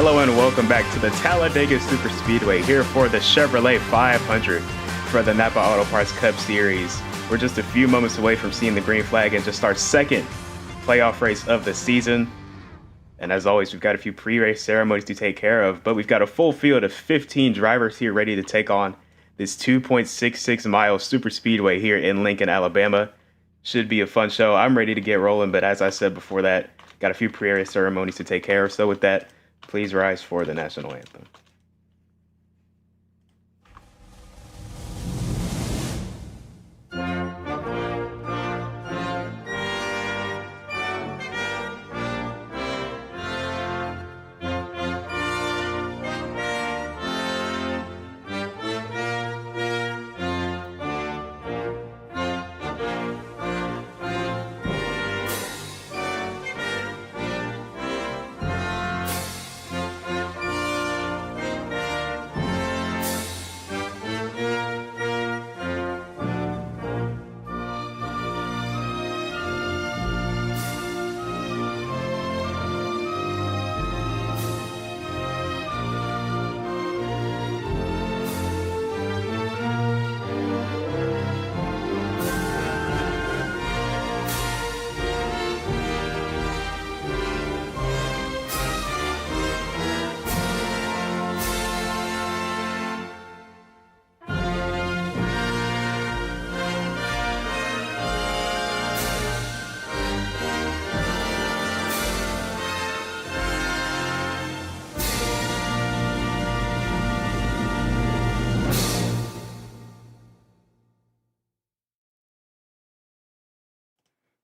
Hello and welcome back to the Talladega Superspeedway here for the Chevrolet 500 for the NAPA Auto Parts Cup Series. We're just a few moments away from seeing the green flag and just our second playoff race of the season. And as always, we've got a few pre-race ceremonies to take care of, but we've got a full field of 15 drivers here ready to take on this 2.66 mile superspeedway here in Lincoln, Alabama. Should be a fun show. I'm ready to get rolling, but as I said before that, got a few pre-race ceremonies to take care of. So with that, please rise for the national anthem.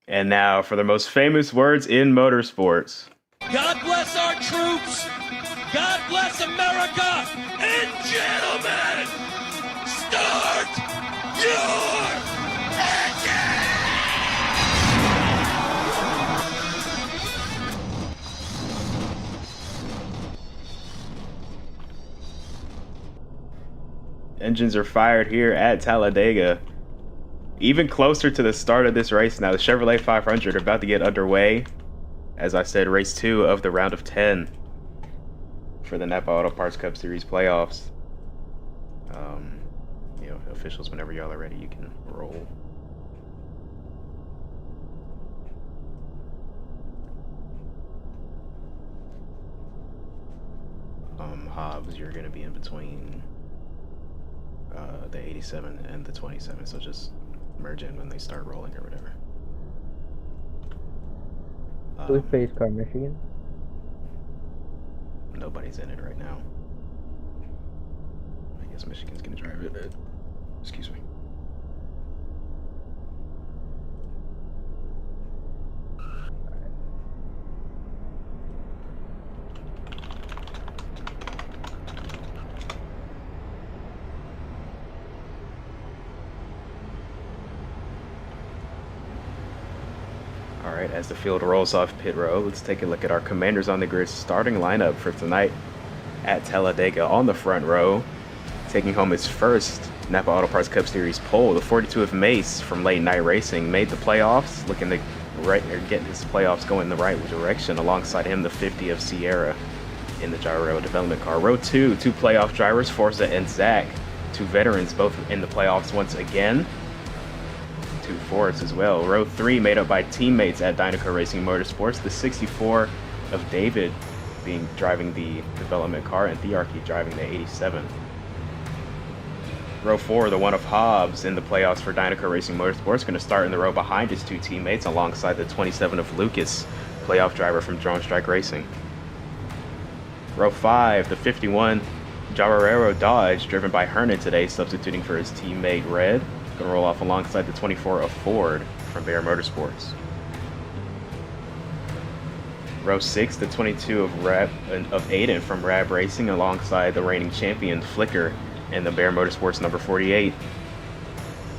And now for the most famous words in motorsports. God bless our troops. God bless America. And gentlemen, start your engine! Engines are fired here at Talladega. Even closer to the start of this race now, the Chevrolet 500 are about to get underway. As I said, race 2 of the round of 10 for the NAPA Auto Parts Cup Series playoffs. Officials, whenever y'all are ready, you can roll. Hobbs, you're going to be in between the 87 and the 27, so just merge in when they start rolling or whatever. Which race car, Michigan? Nobody's in it right now. I guess Michigan's gonna drive it. Excuse me. Alright, as the field rolls off pit road, let's take a look at our commanders on the grid starting lineup for tonight at Talladega. On the front row, taking home his first NAPA Auto Parts Cup Series pole, the 42 of Mace from Late Night Racing made the playoffs, looking to getting his playoffs going in the right direction. Alongside him, the 50 of Sierra in the Gyro development car. Row 2, two playoff drivers, Forza and Zach, two veterans, both in the playoffs once again. Two Fords as well. Row 3 made up by teammates at Dynaco Racing Motorsports, the 64 of David driving the development car and Thearchy driving the 87. Row 4, the one of Hobbs in the playoffs for Dynaco Racing Motorsports, going to start in the row behind his two teammates alongside the 27 of Lucas, playoff driver from Drone Strike Racing. Row 5, the 51 Javarero Dodge driven by Hernan today, substituting for his teammate Red. Going to roll off alongside the 24 of Ford from Bear Motorsports. Row 6, the 22 of Aiden from Rab Racing alongside the reigning champion Flicker and the Bear Motorsports number 48.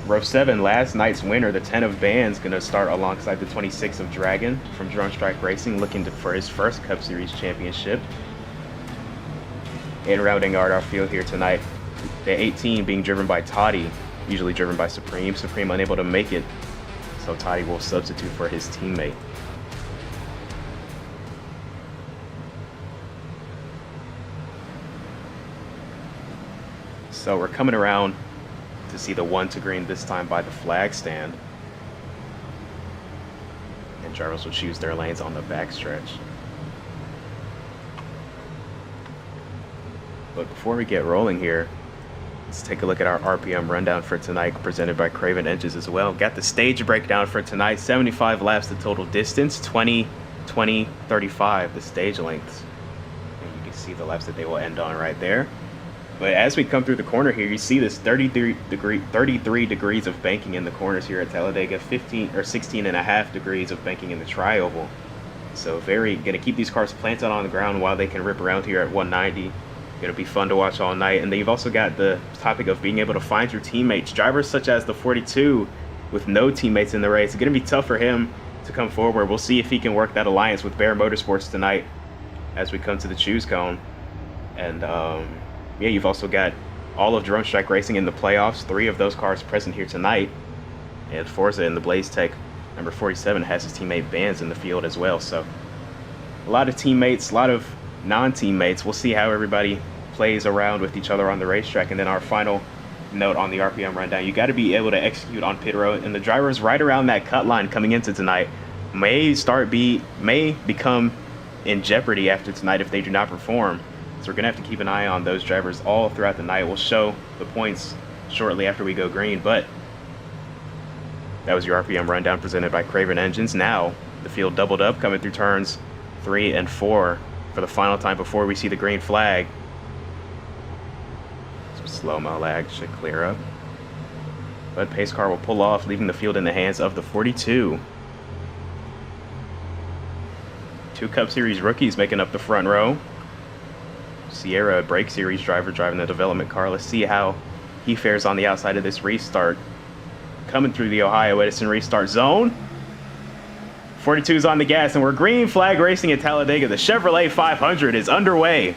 Row 7, last night's winner, the 10 of Bands, going to start alongside the 26 of Dragon from Drone Strike Racing, looking for his first Cup Series championship. And rounding out our field here tonight, the 18 being driven by Toddy, usually driven by Supreme. Supreme unable to make it, so Toddy will substitute for his teammate. So we're coming around to see the 1 to green this time by the flag stand. And drivers will choose their lanes on the backstretch. But before we get rolling here, let's take a look at our RPM rundown for tonight, presented by Craven Engines as well. Got the stage breakdown for tonight. 75 laps the total distance, 20, 20, 35 the stage lengths. And you can see the laps that they will end on right there. But as we come through the corner here, you see this 33 degrees of banking in the corners here at Talladega, 16.5 degrees of banking in the tri-oval. So gonna keep these cars planted on the ground while they can rip around here at 190. Gonna be fun to watch all night. And then you've also got the topic of being able to find your teammates. Drivers such as the 42 with no teammates in the race, it's gonna be tough for him to come forward. We'll see if he can work that alliance with Bear Motorsports tonight as we come to the choose cone. And yeah, you've also got all of Drone Strike Racing in the playoffs. 3 of those cars present here tonight. And Forza in the Blaze Tech number 47 has his teammate Vans in the field as well. So a lot of teammates, a lot of non-teammates. We'll see how everybody plays around with each other on the racetrack. And then our final note on the RPM rundown, you got to be able to execute on pit road. And the drivers right around that cut line coming into tonight may become in jeopardy after tonight if they do not perform. So we're going to have to keep an eye on those drivers all throughout the night. We'll show the points shortly after we go green, but that was your RPM rundown presented by Craven Engines. Now the field doubled up coming through turns 3 and 4 for the final time before we see the green flag. Some slow-mo lag should clear up. But pace car will pull off, leaving the field in the hands of the 42. 2 Cup Series rookies making up the front row. Sierra, a Brake Series driver, driving the development car. Let's see how he fares on the outside of this restart. Coming through the Ohio Edison restart zone. 42 is on the gas, and we're green flag racing at Talladega. The Chevrolet 500 is underway.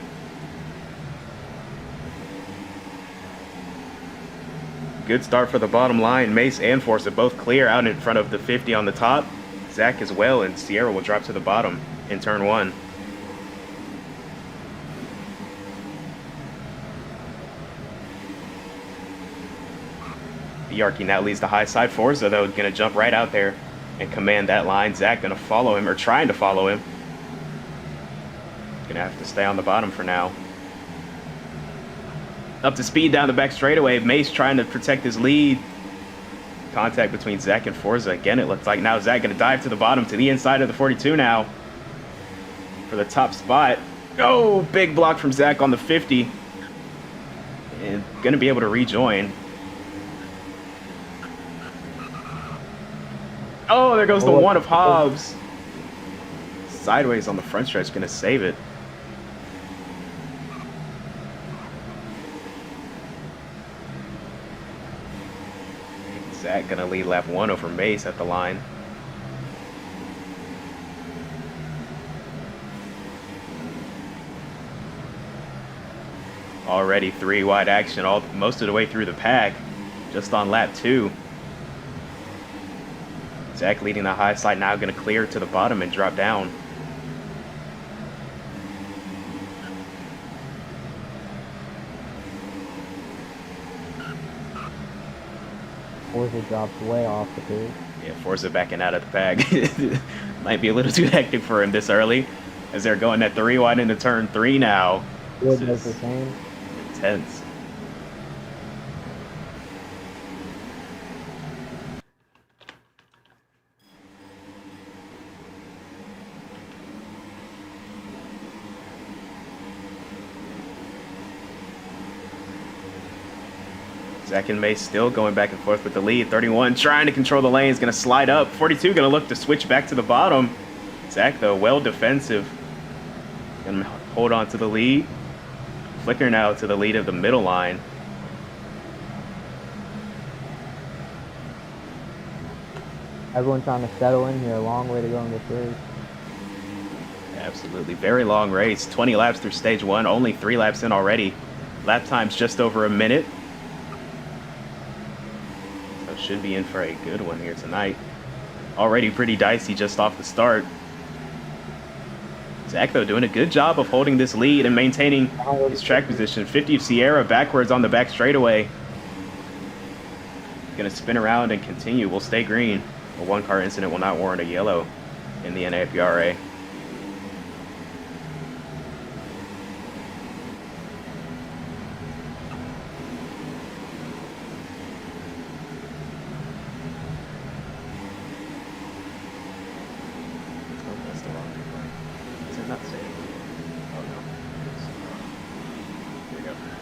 Good start for the bottom line. Mace and Forza both clear out in front of the 50 on the top. Zach as well, and Sierra will drop to the bottom in turn 1. Yarky now leads the high side. Forza, though, going to jump right out there and command that line. Zach going to follow him, or trying to follow him. Going to have to stay on the bottom for now. Up to speed down the back straightaway. Mace trying to protect his lead. Contact between Zach and Forza. Again, it looks like now Zach going to dive to the bottom, to the inside of the 42 now for the top spot. Oh, big block from Zach on the 50. And going to be able to rejoin. Oh, there goes the 1 of Hobbs. Sideways on the front stretch, going to save it. Zach going to lead lap 1 over Mace at the line. Already 3 wide action most of the way through the pack, just on lap 2. Zach leading the high side, now going to clear to the bottom and drop down. Forza drops way off the pace. Yeah, Forza backing out of the pack. Might be a little too hectic for him this early, as they're going at 3 wide into turn 3 now. Wood does the same. Intense. Zach and Mace still going back and forth with the lead. 31 trying to control the lanes, going to slide up. 42 going to look to switch back to the bottom. Zach, though, well defensive. Going to hold on to the lead. Flicker now to the lead of the middle line. Everyone trying to settle in here. A long way to go in this race. Absolutely. Very long race. 20 laps through stage 1. Only 3 laps in already. Lap time's just over a minute. So should be in for a good one here tonight. Already pretty dicey just off the start. Zach, though, doing a good job of holding this lead and maintaining his track position. 50 of Sierra backwards on the back straightaway. Going to spin around and continue. Will stay green. A one-car incident will not warrant a yellow in the NAPRA.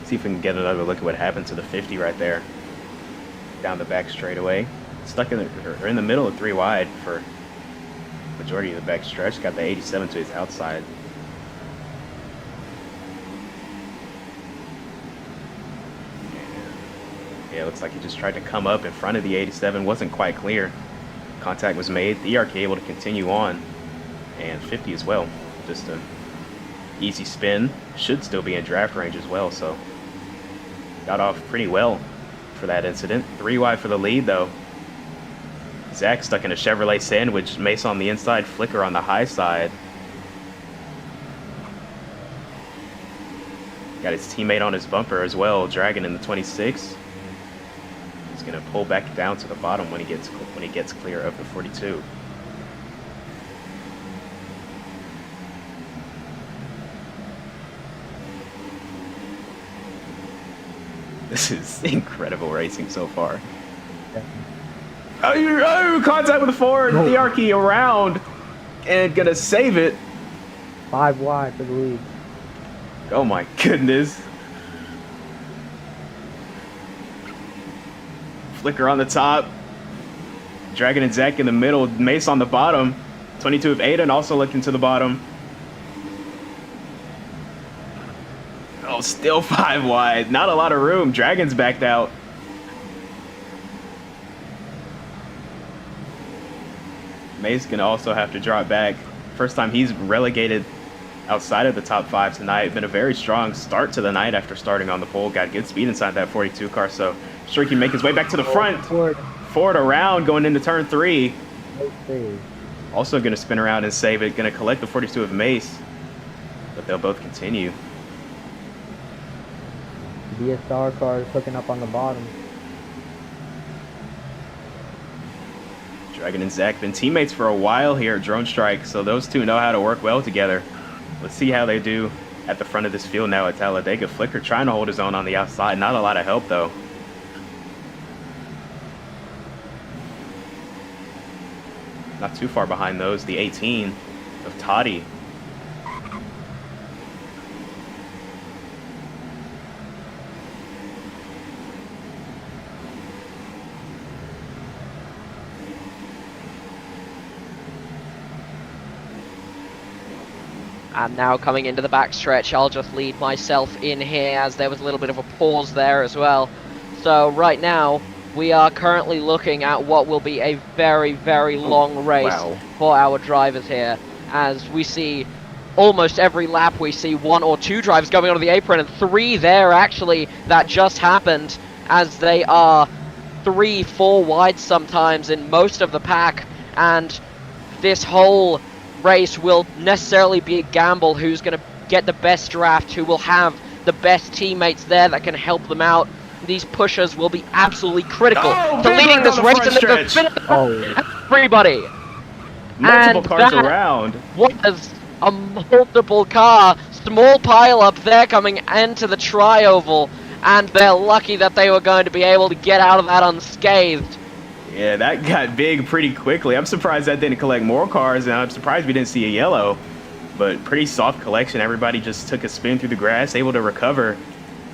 See if we can get another look at what happened to the 50 right there. Down the back straightaway. Stuck in the middle of 3 wide for majority of the back stretch. Got the 87 to his outside. Yeah, looks like he just tried to come up in front of the 87. Wasn't quite clear. Contact was made. The ERK able to continue on. And 50 as well. Just a easy spin. Should still be in draft range as well, so got off pretty well for that incident. 3 wide for the lead, though. Zach stuck in a Chevrolet sandwich. Mace on the inside, Flicker on the high side. Got his teammate on his bumper as well, Dragon in the 26. He's gonna pull back down to the bottom when he gets clear of the 42. This is incredible racing so far. Oh, contact with the Ford. No. The ERK around and gonna save it. 5 wide for the lead. Oh my goodness. Flicker on the top. Dragon and Zach in the middle. Mace on the bottom. 22 of Aiden also looking to the bottom. Oh, still 5 wide. Not a lot of room. Dragon's backed out. Mace gonna also have to drop back. First time he's relegated outside of the top 5 tonight. Been a very strong start to the night after starting on the pole. Got good speed inside that 42 car, so sure he can make his way back to the front. Ford around going into turn 3. Also gonna spin around and save it. Gonna collect the 42 of Mace, but they'll both continue. DSR car is hooking up on the bottom. Dragon and Zach been teammates for a while here at Drone Strike, so those two know how to work well together. Let's see how they do at the front of this field now at Talladega. Flicker trying to hold his own on the outside. Not a lot of help, though. Not too far behind those. The 18 of Toddy. And now coming into the backstretch, I'll just lead myself in here as there was a little bit of a pause there as well. So right now, we are currently looking at what will be a very, very long race for our drivers here. As we see almost every lap, we see 1 or 2 drivers going onto the apron, and 3 there actually that just happened, as they are 3, 4 wide sometimes in most of the pack. And this whole race will necessarily be a gamble who's going to get the best draft, who will have the best teammates there that can help them out. These pushers will be absolutely critical to leading this race and everybody. Multiple cars around. Was a multiple car, small pile up there coming into the tri-oval, and they're lucky that they were going to be able to get out of that unscathed. Yeah, that got big pretty quickly. I'm surprised that didn't collect more cars, and I'm surprised we didn't see a yellow. But pretty soft collection. Everybody just took a spin through the grass, able to recover.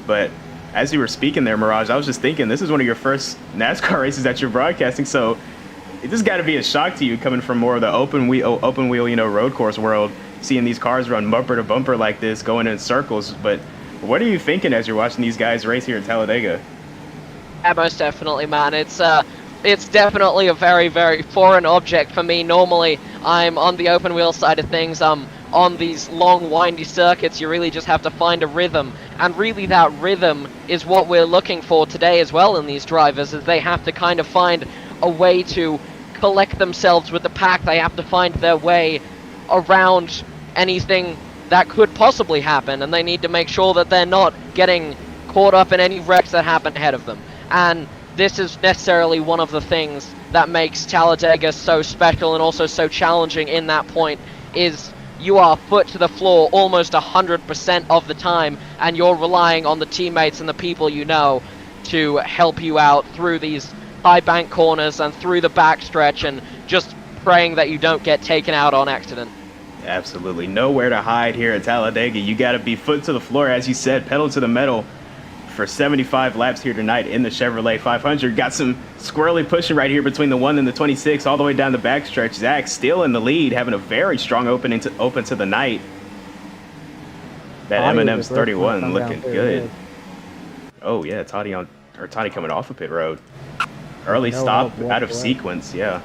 But as you were speaking there, Mirage, I was just thinking, this is one of your first NASCAR races that you're broadcasting, so it just got to be a shock to you coming from more of the open wheel, road course world, seeing these cars run bumper to bumper like this, going in circles. But what are you thinking as you're watching these guys race here at Talladega? Yeah, most definitely, man. It's definitely a very, very foreign object for me. Normally, I'm on the open wheel side of things. On these long, windy circuits, you really just have to find a rhythm. And really that rhythm is what we're looking for today as well in these drivers, is they have to kind of find a way to collect themselves with the pack. They have to find their way around anything that could possibly happen, and they need to make sure that they're not getting caught up in any wrecks that happen ahead of them. And this is necessarily one of the things that makes Talladega so special and also so challenging in that point, is you are foot to the floor almost 100% of the time, and you're relying on the teammates and the people you know to help you out through these high bank corners and through the backstretch, and just praying that you don't get taken out on accident. Absolutely nowhere to hide here at Talladega. You got to be foot to the floor, as you said, pedal to the metal for 75 laps here tonight in the Chevrolet 500. Got some squirrely pushing right here between the 1 and the 26 all the way down the backstretch. Zach still in the lead, having a very strong open to the night. That M&M's 31 looking good. Oh yeah, Toddy coming off of pit road. Early stop out of sequence, yeah.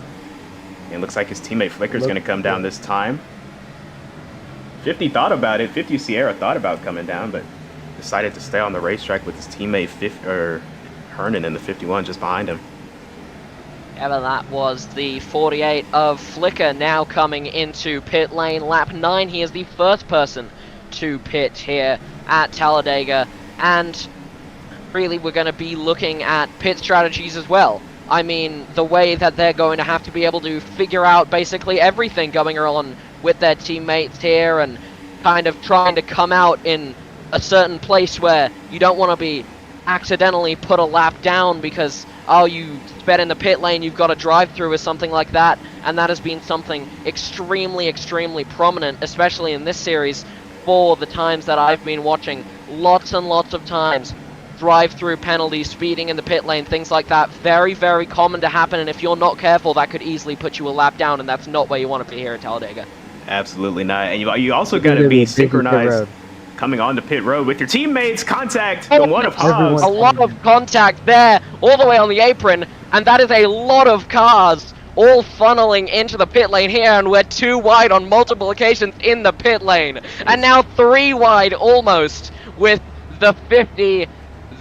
And looks like his teammate Flicker's going to come down this time. 50 thought about it. 50 Sierra thought about coming down, but decided to stay on the racetrack with his teammate Hernan in the 51 just behind him. Yeah, but that was the 48 of Flicker now coming into pit lane. Lap 9, he is the first person to pit here at Talladega. And really, we're going to be looking at pit strategies as well. I mean, the way that they're going to have to be able to figure out basically everything going on with their teammates here, and kind of trying to come out in a certain place where you don't want to be accidentally put a lap down because, oh, you sped in the pit lane, you've got to drive through or something like that. And that has been something extremely, extremely prominent, especially in this series, for the times that I've been watching. Lots and lots of times. Drive-through penalties, speeding in the pit lane, things like that. Very, very common to happen, and if you're not careful, that could easily put you a lap down, and that's not where you want to be here at Talladega. Absolutely not. And you also got to be synchronized coming onto pit road with your teammates. Contact, the one of Haas. A lot of contact there, all the way on the apron, and that is a lot of cars all funneling into the pit lane here, and we're 2 wide on multiple occasions in the pit lane. And now 3 wide almost with the 50,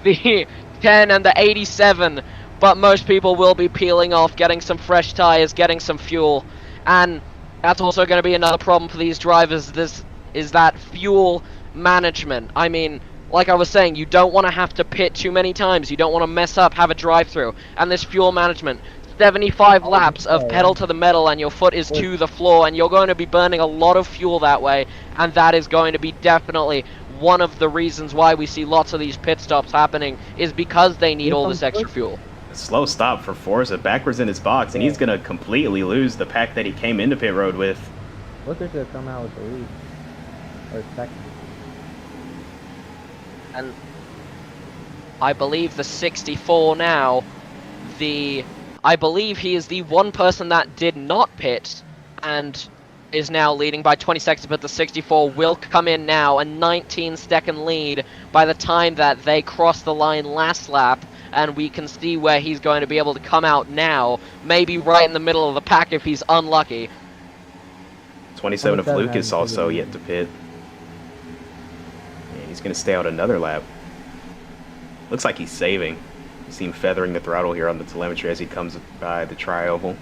the 10, and the 87. But most people will be peeling off, getting some fresh tires, getting some fuel. And that's also going to be another problem for these drivers. This is that fuel management. I mean, like I was saying, you don't want to have to pit too many times. You don't want to mess up, have a drive-through. And this fuel management, 75 laps of pedal to the metal, and your foot is to the floor, and you're going to be burning a lot of fuel that way, and that is going to be definitely one of the reasons why we see lots of these pit stops happening, is because they need all this extra fuel. Slow stop for Forza, backwards in his box, and he's going to completely lose the pack that he came into pit road with. Looker should have come out with the lead. Or second. And I believe the 64 now, I believe he is the one person that did not pit, and is now leading by 20 seconds, but the 64 will come in now, a 19-second lead by the time that they cross the line last lap. And we can see where he's going to be able to come out now, maybe right in the middle of the pack if he's unlucky. 27 of Lucas also yet to pit. And he's going to stay out another lap. Looks like he's saving. You see him feathering the throttle here on the telemetry as he comes by the tri-oval.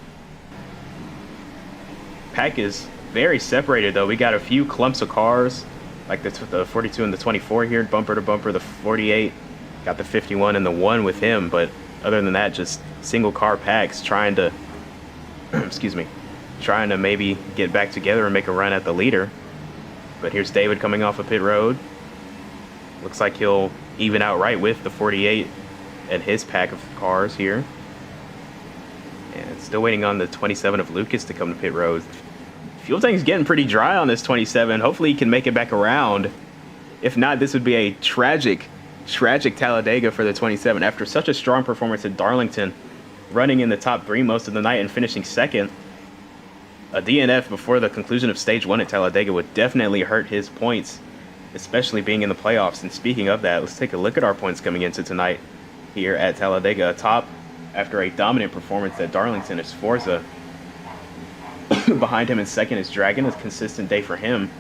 Pack is very separated though. We got a few clumps of cars, like the 42 and the 24 here, bumper to bumper, the 48. Got the 51 and the 1 with him, but other than that, just single car packs trying to, trying to maybe get back together and make a run at the leader. But here's David coming off of pit road. Looks like he'll even out right with the 48 and his pack of cars here. And still waiting on the 27 of Lucas to come to pit road. Fuel tank's getting pretty dry on this 27. Hopefully he can make it back around. If not, this would be a tragic Talladega for the 27 after such a strong performance at Darlington, running in the top 3 most of the night and finishing second. A DNF before the conclusion of stage 1 at Talladega would definitely hurt his points, especially being in the playoffs. And speaking of that, let's take a look at our points coming into tonight here at Talladega. Top after a dominant performance at Darlington is Forza. Behind him in second is Dragon, a consistent day for him,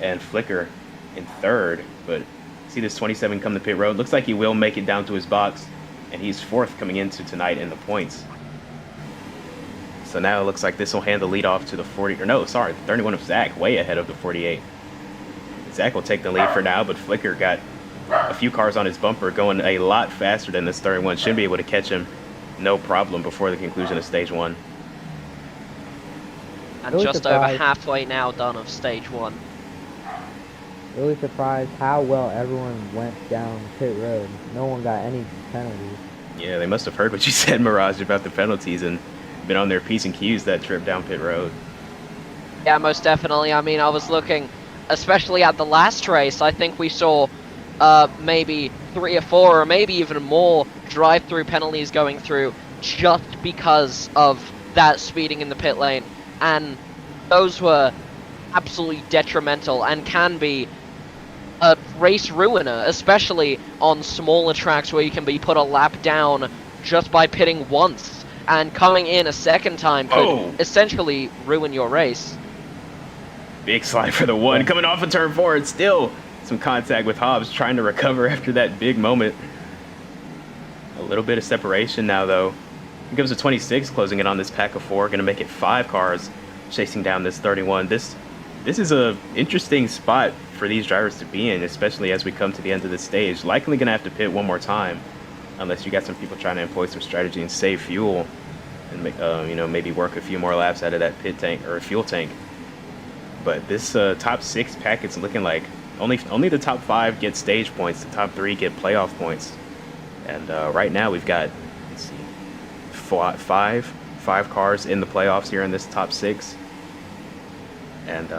and Flicker in third. But see this 27 come to pit road. Looks like he will make it down to his box, and he's fourth coming into tonight in the points. So now it looks like this will hand the lead off to the 40, or no, sorry, the 31 of Zach, way ahead of the 48. Zach will take the lead for now, but Flicker got a few cars on his bumper going a lot faster than this 31. Should be able to catch him no problem before the conclusion of stage 1. And Really just surprised. over halfway now done of stage 1. Really surprised how well everyone went down pit road. No one got any penalties. Yeah, they must have heard what you said, Mirage, about the penalties and been on their P's and Q's that trip down pit road. Yeah, most definitely. I mean, I was looking, especially at the last race, I think we saw maybe 3 or 4 or maybe even more drive-through penalties going through just because of that speeding in the pit lane. And those were absolutely detrimental and can be a race ruiner, especially on smaller tracks where you can be put a lap down just by pitting once, and coming in a second time could essentially ruin your race. Big slide for the 1. Coming off of turn 4, it's still some contact with Hobbs, trying to recover after that big moment. A little bit of separation now, though. Here comes the 26, closing it on this pack of 4. Going to make it 5 cars chasing down this 31. This is a interesting spot for these drivers to be in, especially as we come to the end of the stage. Likely going to have to pit one more time, unless you got some people trying to employ some strategy and save fuel, and maybe work a few more laps out of that pit tank or fuel tank. But this top 6 packet's looking like only the top 5 get stage points. The top 3 get playoff points. And right now we've got, let's see, five cars in the playoffs here in this top 6, and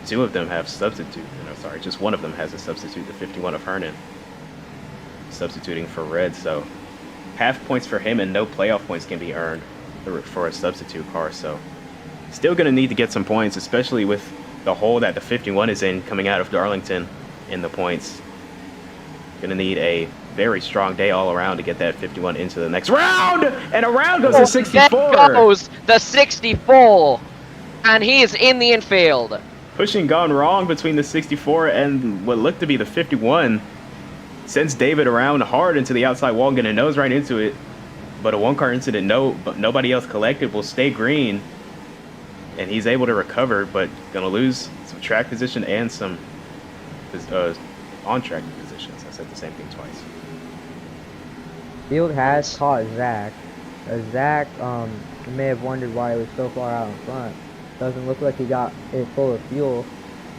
2 of them have substitute. Just one of them has a substitute. The 51 of Hernan substituting for Red. So half points for him and no playoff points can be earned for a substitute car. So still going to need to get some points, especially with the hole that the 51 is in coming out of Darlington in the points. Going to need a very strong day all around to get that 51 into the next round. And around goes the 64. There goes the 64. And he is in the infield. Pushing gone wrong between the 64 and what looked to be the 51. Sends David around hard into the outside wall, going to nose right into it. But a 1-car incident, but nobody else collected, will stay green. And he's able to recover, but going to lose some track position and some on-track positions. I said the same thing twice. Field has caught Zach. Zach, you may have wondered why he was so far out in front. Doesn't look like he got it full of fuel.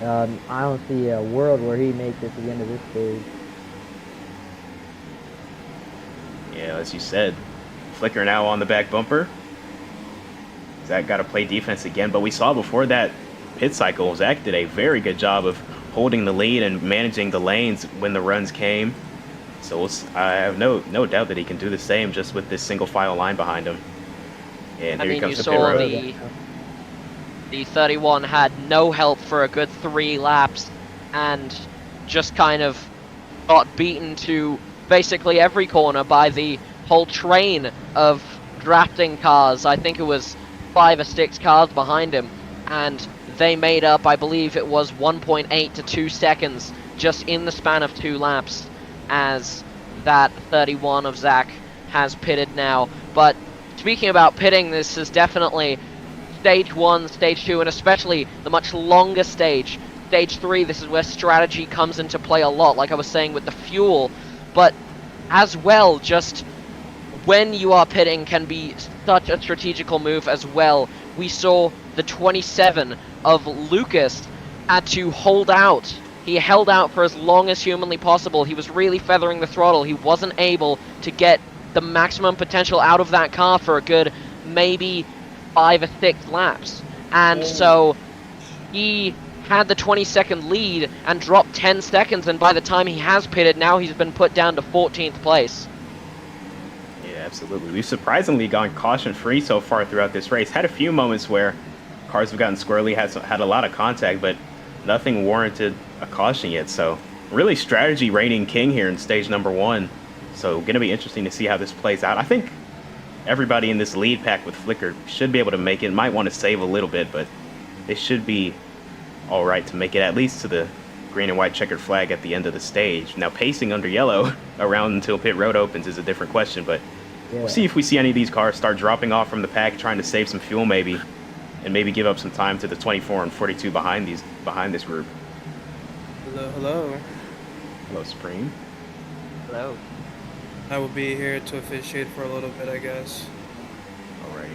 I don't see a world where he makes it to the end of this stage. Yeah, as you said, Flicker now on the back bumper. Zach got to play defense again, but we saw before that pit cycle, Zach did a very good job of holding the lead and managing the lanes when the runs came. So I have no doubt that he can do the same just with this single file line behind him. And here he comes to pit road. The 31 had no help for a good 3 laps and just kind of got beaten to basically every corner by the whole train of drafting cars. I think it was 5 or 6 cars behind him, and they made up, I believe it was 1.8 to 2 seconds just in the span of 2 laps, as that 31 of Zach has pitted now. But speaking about pitting, this is definitely stage 1, stage 2, and especially the much longer stage. Stage 3, this is where strategy comes into play a lot, like I was saying with the fuel. But as well, just when you are pitting can be such a strategical move as well. We saw the 27 of Lucas had to hold out. He held out for as long as humanly possible. He was really feathering the throttle. He wasn't able to get the maximum potential out of that car for a good maybe 5 or 6 laps. And so he had the 20-second lead and dropped 10 seconds, and by the time he has pitted, now he's been put down to 14th place. Yeah, absolutely. We've surprisingly gone caution-free so far throughout this race. Had a few moments where cars have gotten squirrely, had a lot of contact, but nothing warranted a caution yet. So really strategy reigning king here in stage number 1. So going to be interesting to see how this plays out. I think everybody in this lead pack with Flicker should be able to make it. Might want to save a little bit, but they should be all right to make it at least to the green and white checkered flag at the end of the stage. Now, pacing under yellow around until pit road opens is a different question, but Yeah. We'll see if we see any of these cars start dropping off from the pack, trying to save some fuel maybe, and maybe give up some time to the 24 and 42 behind this group. Hello, hello. Hello, Supreme. Hello. I will be here to officiate for a little bit, I guess. Alrighty.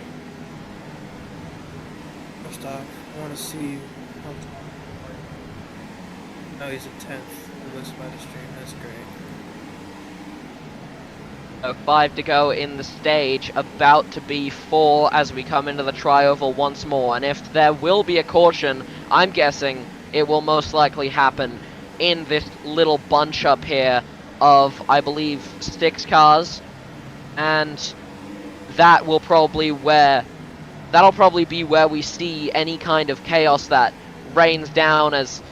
First off, I want to see how. No, he's a 10th. It looks by the stream. That's great. 5 to go in the stage, about to be 4 as we come into the tri-oval once more. And if there will be a caution, I'm guessing it will most likely happen in this little bunch up here of, I believe, 6 cars. And that will probably that'll probably be where we see any kind of chaos that rains down. As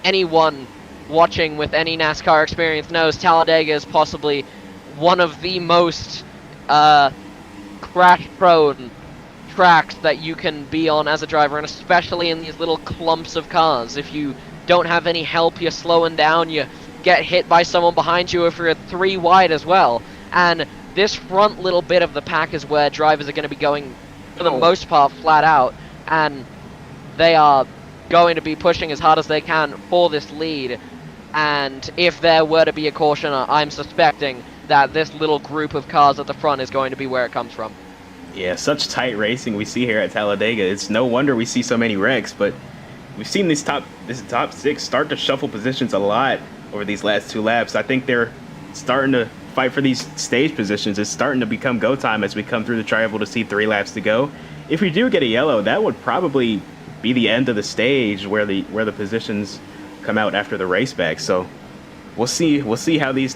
anyone watching with any NASCAR experience knows, Talladega is possibly one of the most crash-prone tracks that you can be on as a driver, and especially in these little clumps of cars. If you don't have any help, you're slowing down, you get hit by someone behind you if you're 3 wide as well. And this front little bit of the pack is where drivers are going to be going, for the most part, flat out, and they are going to be pushing as hard as they can for this lead. And if there were to be a caution, I'm suspecting that this little group of cars at the front is going to be where it comes from. Yeah, such tight racing we see here at Talladega. It's no wonder we see so many wrecks, but we've seen this top 6 start to shuffle positions a lot over these last 2 laps. I think they're starting to fight for these stage positions. It's starting to become go time as we come through the tri-oval to see 3 laps to go. If we do get a yellow, that would probably be the end of the stage where the positions come out after the race back. So we'll see how these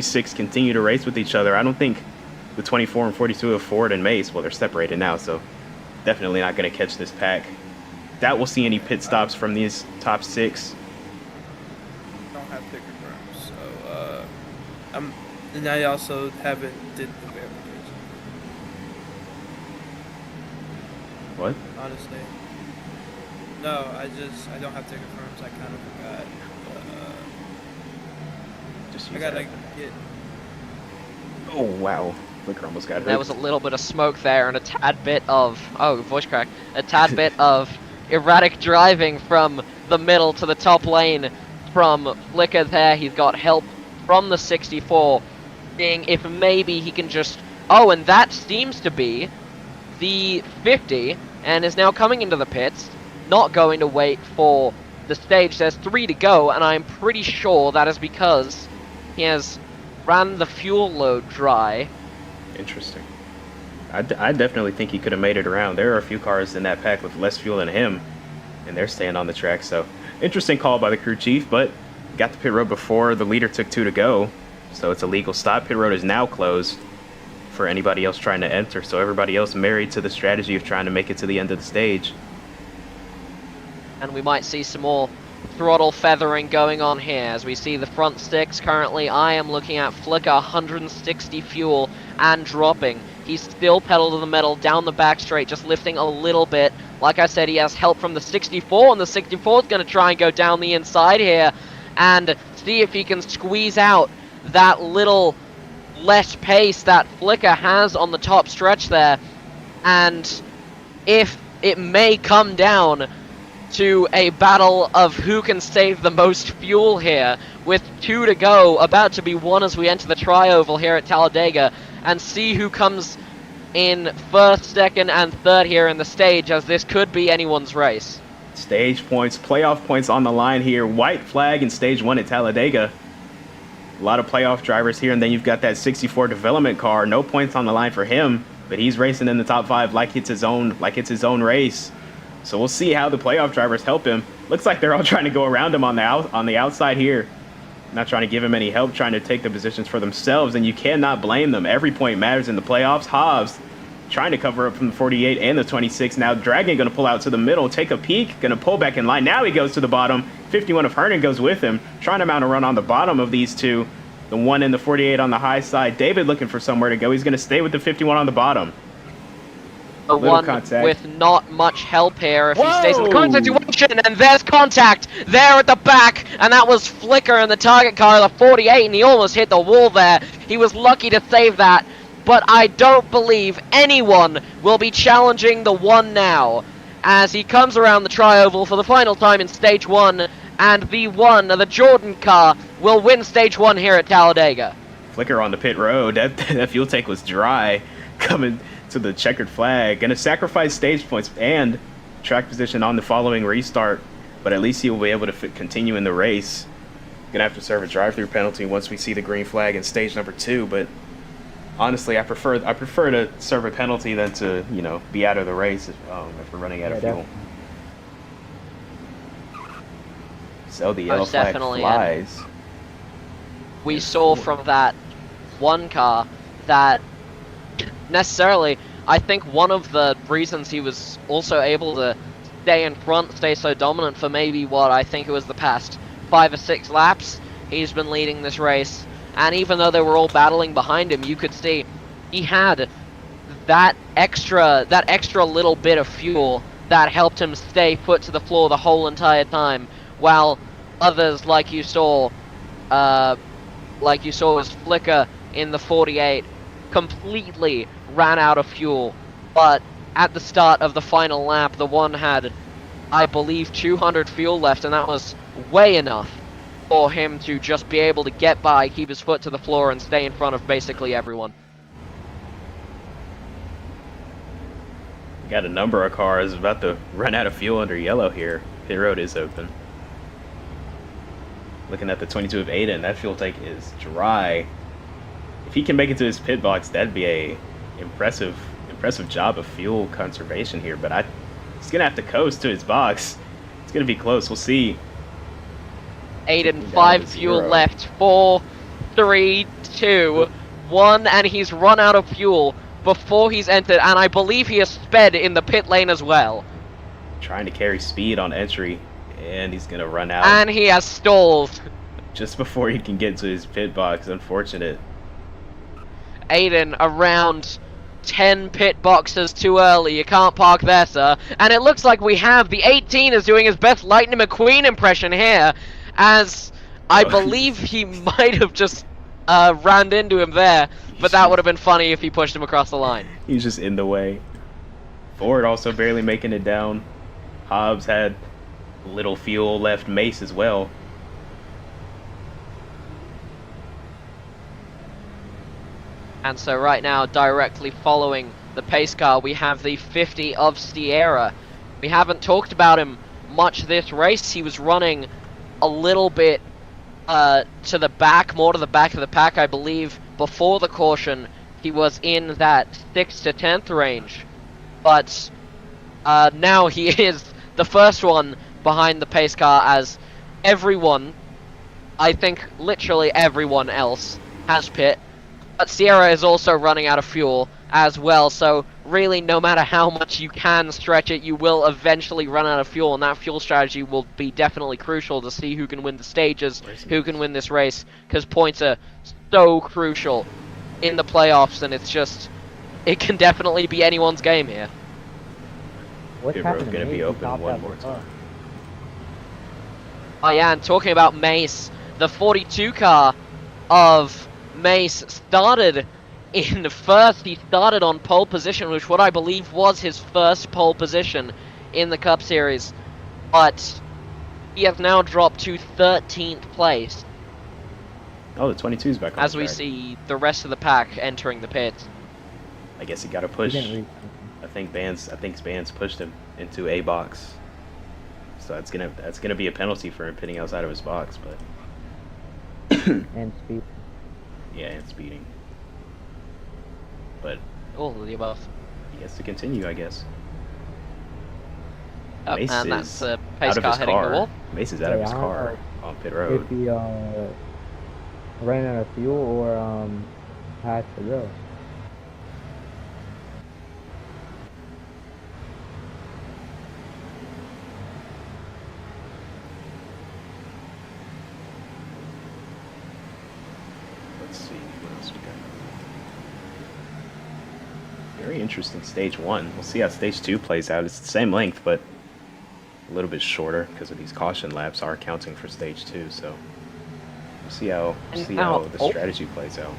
6 continue to race with each other. I don't think the 24 and 42 of Ford and Mace, well, they're separated now, so definitely not going to catch this pack. Doubt we'll see any pit stops from these top 6. Don't have picker firms, so and I also haven't did the verification. What? Honestly, no, I don't have ticker firms. I kind of forgot. Just I use gotta that. get. Oh wow, Flicker almost got hurt. There was a little bit of smoke there and a tad bit of, voice crack, a tad bit of erratic driving from the middle to the top lane from Flicker there. He's got help from the 64, seeing if maybe he can just, and that seems to be the 50, and is now coming into the pits, not going to wait for the stage. There's 3 to go, and I'm pretty sure that is because he has ran the fuel load dry. Interesting. I definitely think he could have made it around. There are a few cars in that pack with less fuel than him, and they're staying on the track. So interesting call by the crew chief, but got the pit road before the leader took 2 to go, so it's a legal stop. Pit road is now closed for anybody else trying to enter, so everybody else married to the strategy of trying to make it to the end of the stage. And we might see some more throttle feathering going on here as we see the front 6 currently. I am looking at Flicker 160 fuel and dropping. He's still pedal to the metal down the back straight, just lifting a little bit. Like I said, he has help from the 64, and the 64 is going to try and go down the inside here and see if he can squeeze out that little less pace that Flicker has on the top stretch there. And if it may come down to a battle of who can save the most fuel here, with 2 to go, about to be 1 as we enter the tri-oval here at Talladega, and see who comes in 1st, 2nd, and 3rd here in the stage, as this could be anyone's race. Stage points, playoff points on the line here. White flag in stage 1 at Talladega. A lot of playoff drivers here, and then you've got that 64 development car. No points on the line for him, but he's racing in the top 5 like it's his own race. So we'll see how the playoff drivers help him. Looks like they're all trying to go around him on the outside here. Not trying to give him any help, trying to take the positions for themselves, and you cannot blame them. Every point matters in the playoffs. Hobbs trying to cover up from the 48 and the 26. Now Dragon going to pull out to the middle, take a peek, going to pull back in line. Now he goes to the bottom. 51 of Hernan goes with him, trying to mount a run on the bottom of these 2. The 1 and the 48 on the high side. David looking for somewhere to go. He's going to stay with the 51 on the bottom. The one contact with not much help here if he Whoa! stays in the current situation, and there's contact there at the back, and that was Flicker in the target car, the 48, and he almost hit the wall there. He was lucky to save that, but I don't believe anyone will be challenging the one now, as he comes around the tri-oval for the final time in Stage 1, and the Jordan car, will win Stage 1 here at Talladega. Flicker on the pit road. That fuel tank was dry. Coming to the checkered flag. Gonna sacrifice stage points and track position on the following restart, but at least he will be able to continue in the race. Gonna have to serve a drive-through penalty once we see the green flag in stage number 2, but honestly, I prefer to serve a penalty than to, you know, be out of the race if we're running out of fuel. So the yellow flag flies. We saw from that one car that necessarily, I think one of the reasons he was also able to stay in front, stay so dominant for maybe what I think it was the past 5 or 6 laps, he's been leading this race. And even though they were all battling behind him, you could see he had that extra little bit of fuel that helped him stay foot to the floor the whole entire time, while others, like you saw was Flicker in the 48, completely ran out of fuel. But at the start of the final lap, the one had, I believe, 200 fuel left, and that was way enough for him to just be able to get by, keep his foot to the floor, and stay in front of basically everyone. Got a number of cars about to run out of fuel under yellow here. Pit road is open. Looking at the 22 of Aiden, that fuel tank is dry. If he can make it to his pit box, that'd be a impressive job of fuel conservation here. But he's gonna have to coast to his box. It's gonna be close. We'll see. Aiden, 5 fuel left. 4, 3, 2, 1, and he's run out of fuel before he's entered, and I believe he has sped in the pit lane as well. Trying to carry speed on entry, and he's gonna run out. And he has stalled. Just before he can get to his pit box. Unfortunate. Aiden, around 10 pit boxes too early. You can't park there, sir. And it looks like we have the 18 is doing his best Lightning McQueen impression here, as I believe he might have just rammed into him there, but that would have been funny if he pushed him across the line. He's just in the way. Ford also barely making it down. Hobbs had little fuel left. Mace as well. And so right now, directly following the pace car, we have the 50 of Sierra. We haven't talked about him much this race. He was running a little bit to the back, more to the back of the pack, I believe. Before the caution, he was in that 6th to 10th range. But now he is the first one behind the pace car, as everyone, I think literally everyone else, has pit. But Sierra is also running out of fuel as well, so really no matter how much you can stretch it, you will eventually run out of fuel, and that fuel strategy will be definitely crucial to see who can win the stages, who can win this race, because points are so crucial in the playoffs, and it's just, it can definitely be anyone's game here. What's Pit road's happening? gonna be open one more time. Oh yeah, and talking about Mace, the 42 car of Mace started in first. He started on pole position, which what I believe was his first pole position in the Cup Series, but he has now dropped to 13th place. Oh, the 22's back on as the we track. see the rest of the pack entering the pits. I guess he got to push. He I think Bands pushed him into a box, so that's gonna be a penalty for him pitting outside of his box. But and speed. yeah, and speeding. But All of the above. he gets to continue, I guess. Oh, Mace and is that's the pace out of car his hitting car. the wall. Mace is out of his Yeah, I don't car on pit road. If he ran out of fuel or has to go. Let's see what else we got. Very interesting stage 1. We'll see how stage 2 plays out. It's the same length, but a little bit shorter because of these caution laps are counting for stage 2. So we'll see how the strategy plays out.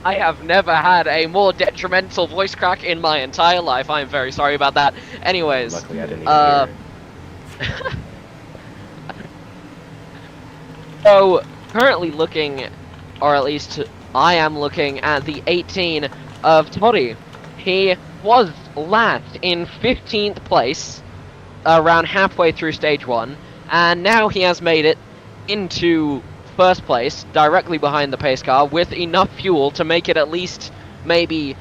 I have never had a more detrimental voice crack in my entire life. I am very sorry about that. Anyways, Luckily, I didn't even hear it. so currently looking, or at least I am looking at the 18 of Toddy. He was last in 15th place around halfway through stage 1, and now he has made it into first place, directly behind the pace car, with enough fuel to make it at least maybe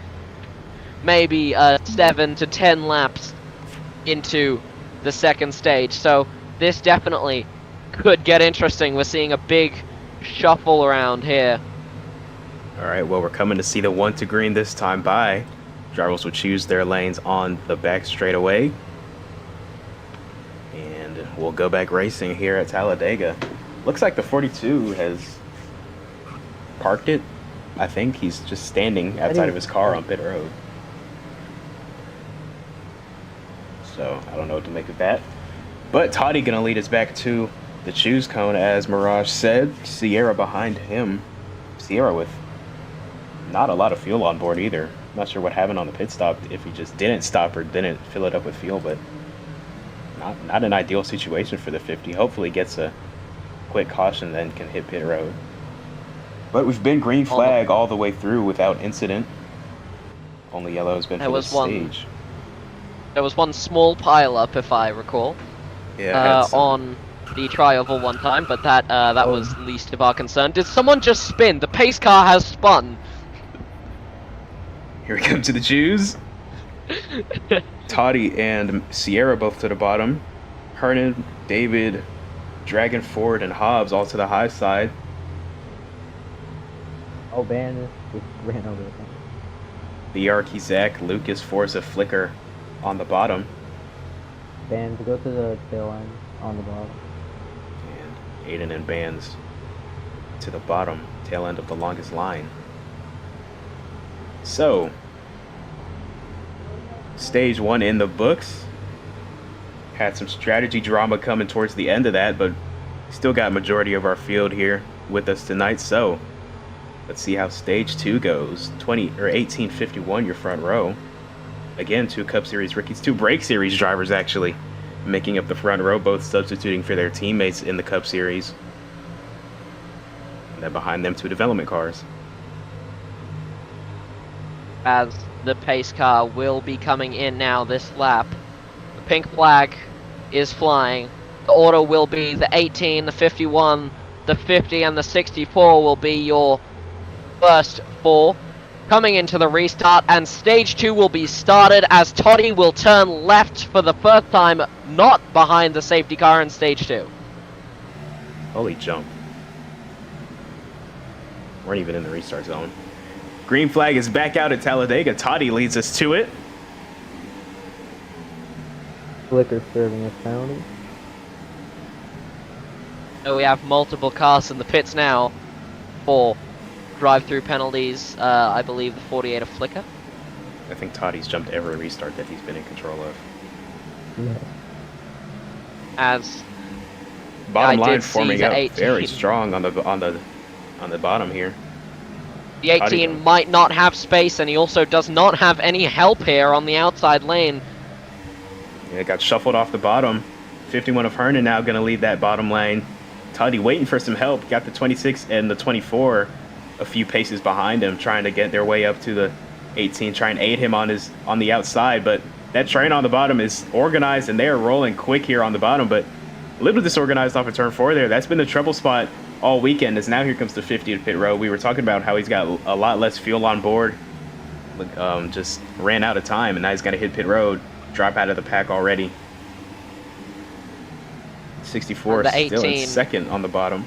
7 to 10 laps into the second stage. So this definitely could get interesting. We're seeing a big shuffle around here. All right, well, we're coming to see the 1 to green this time by. Drivers will choose their lanes on the back straightaway. And we'll go back racing here at Talladega. Looks like the 42 has parked it. I think he's just standing outside of his car on pit road. So I don't know what to make of that. But Toddy gonna lead us back to the choose cone, as Mirage said. Sierra behind him. Sierra with not a lot of fuel on board either. Not sure what happened on the pit stop, if he just didn't stop or didn't fill it up with fuel, but not an ideal situation for the 50. Hopefully gets a quick caution, then can hit pit road. But we've been green flag all the way through without incident. Only yellow has been for this stage. There was one small pile up, if I recall, on the tri-oval one time, but that was least of our concern. Did someone just spin? The pace car has spun. Here we come to the choose. Toddy and Sierra both to the bottom. Hernan, David, Dragon Ford, and Hobbs all to the high side. Oh, Bandit just ran over the thing. The Yarkey, Zach, Lucas, Forza, Flicker on the bottom. Bands go to the tail end on the bottom. And Aiden and Bands to the bottom, tail end of the longest line. So, stage 1 in the books. Had some strategy drama coming towards the end of that, but still got majority of our field here with us tonight. So, let's see how stage 2 goes. 1851, your front row. Again, 2 Cup Series rookies, 2 Brake Series drivers actually making up the front row, both substituting for their teammates in the Cup Series. And then behind them, 2 development cars. As the pace car will be coming in now this lap. The pink flag is flying. The order will be the 18, the 51, the 50, and the 64 will be your first 4. Coming into the restart, and stage 2 will be started as Toddy will turn left for the first time, not behind the safety car in stage 2. Holy jump. Weren't even in the restart zone. Green flag is back out at Talladega. Toddy leads us to it. Flicker serving a penalty. So we have multiple cars in the pits now for drive-through penalties. I believe the 48 of Flicker. I think Toddy's jumped every restart that he's been in control of. Yeah. As Bottom I line did see forming the up 18. very strong on the bottom here. The 18 might not have space, and he also does not have any help here on the outside lane. Yeah, it got shuffled off the bottom. 51 of Hernan now going to lead that bottom lane. Toddy waiting for some help. Got the 26 and the 24 a few paces behind him, trying to get their way up to the 18, trying to aid him on the outside. But that train on the bottom is organized, and they are rolling quick here on the bottom. But a little disorganized off of turn 4 there. That's been the trouble spot all weekend, as now here comes the 50 to pit road. We were talking about how he's got a lot less fuel on board. Just ran out of time, and now he's got to hit pit road. Drop out of the pack already. 64 the still in 18 second on the bottom.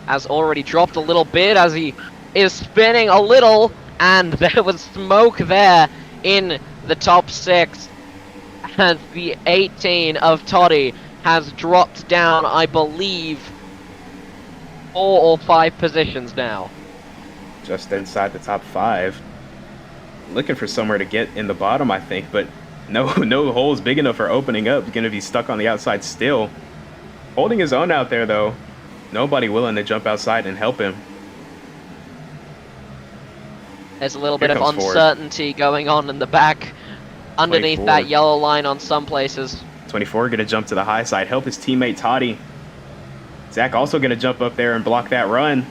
Has already dropped a little bit as he is spinning a little, and there was smoke there in the top 6 as the 18 of Toddy has dropped down, I believe, 4 or 5 positions now. Just inside the top 5. Looking for somewhere to get in the bottom, I think, but no holes big enough for opening up. He's going to be stuck on the outside still. Holding his own out there, though. Nobody willing to jump outside and help him. There's a little Here bit of comes Ford. uncertainty going on in the back, underneath 24. that yellow line on some places. 24 going to jump to the high side, help his teammate Toddy. Zach also going to jump up there and block that run.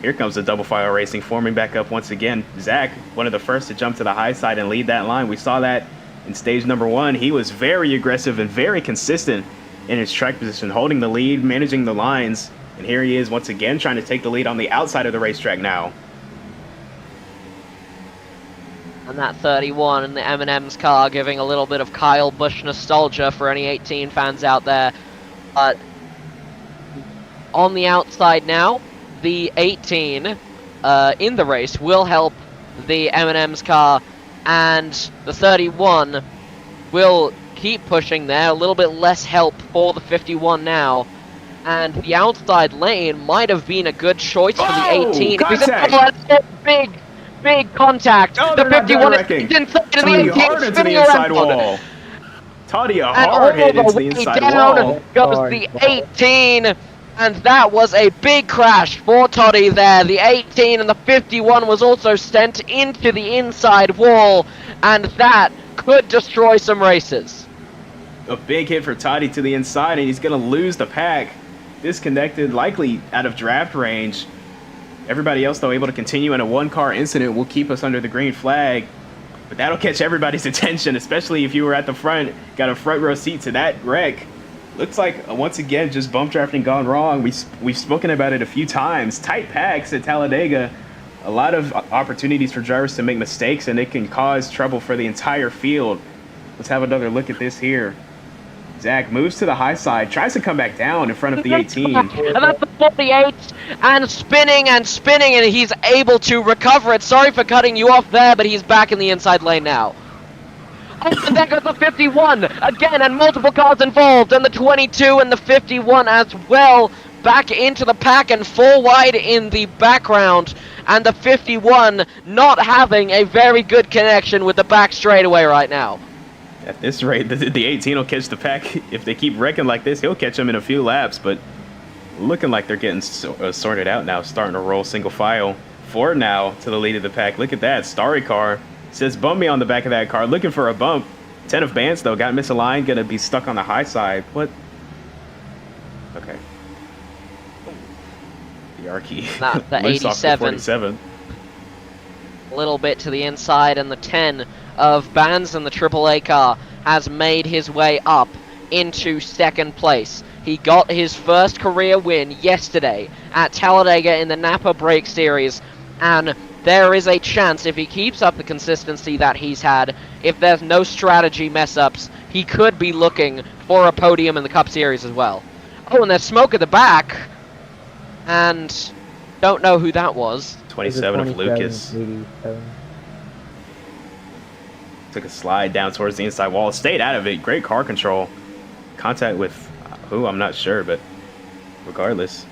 Here comes the double file racing forming back up once again. Zach, one of the first to jump to the high side and lead that line. We saw that in stage number 1. He was very aggressive and very consistent in his track position, holding the lead, managing the lines. And here he is once again trying to take the lead on the outside of the racetrack now. And that 31 in the M&M's car giving a little bit of Kyle Busch nostalgia for any 18 fans out there. But on the outside now, the 18 in the race will help the M&M's car, and the 31 will keep pushing there. A little bit less help for the 51 now. And the outside lane might have been a good choice for the 18. Contact! Big contact. Oh, The they're not 51 wrecking. is inside of the Toddy 18, hard into the spinning inside around. wall. Toddy a And hard hit all into the the way inside down wall. goes the 18. And that was a big crash for Toddy there. The 18 and the 51 was also sent into the inside wall. And that could destroy some races. A big hit for Toddy to the inside, and he's going to lose the pack. Disconnected, likely out of draft range. Everybody else, though, able to continue, and a one-car incident will keep us under the green flag. But that'll catch everybody's attention, especially if you were at the front, got a front row seat to that wreck. Looks like, once again, just bump drafting gone wrong. We've spoken about it a few times. Tight packs at Talladega. A lot of opportunities for drivers to make mistakes, and it can cause trouble for the entire field. Let's have another look at this here. Zach moves to the high side, tries to come back down in front of the 18. And that's the 48, and spinning, and he's able to recover it. Sorry for cutting you off there, but he's back in the inside lane now. Oh, and there goes the 51, again, and multiple cars involved, and the 22 and the 51 as well, back into the pack and 4 wide in the background, and the 51 not having a very good connection with the back straightaway right now. At this rate, the 18 will catch the pack. If they keep wrecking like this, he'll catch them in a few laps, but looking like they're getting sorted out now, starting to roll single file. Ford now to the lead of the pack. Look at that, Starry car. Says bump me on the back of that car, looking for a bump. 10 of Bance, though, got misaligned, gonna be stuck on the high side. What? Okay. The R-key. That's the Loose off the 87. 47. A little bit to the inside, and the 10 of Bands in the AAA car has made his way up into second place. He got his first career win yesterday at Talladega in the NAPA Break Series, and there is a chance, if he keeps up the consistency that he's had, if there's no strategy mess-ups, he could be looking for a podium in the Cup Series as well. Oh, and there's smoke at the back, and don't know who that was. 27 of Lucas. 87. Took a slide down towards the inside wall. Stayed out of it. Great car control. Contact with who? I'm not sure, but regardless.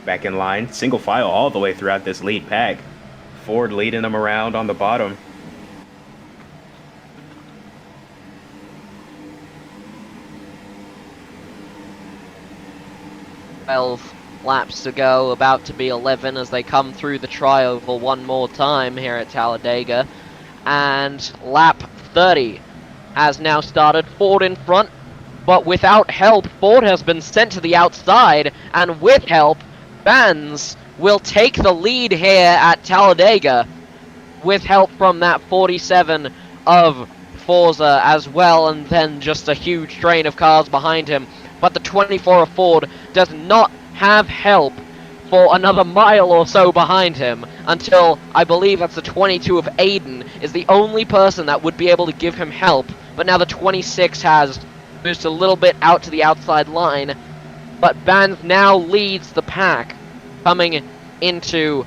Back in line. Single file all the way throughout this lead pack. Ford leading them around on the bottom. Laps to go, about to be 11 as they come through the tri-oval one more time here at Talladega. And lap 30 has now started. Ford in front, but without help, Ford has been sent to the outside, and with help, Bands will take the lead here at Talladega with help from that 47 of Forza as well, and then just a huge train of cars behind him. But the 24 of Ford does not have help for another mile or so behind him until I believe that's the 22 of Aiden is the only person that would be able to give him help. But now the 26 has moved a little bit out to the outside line, but Bands now leads the pack coming into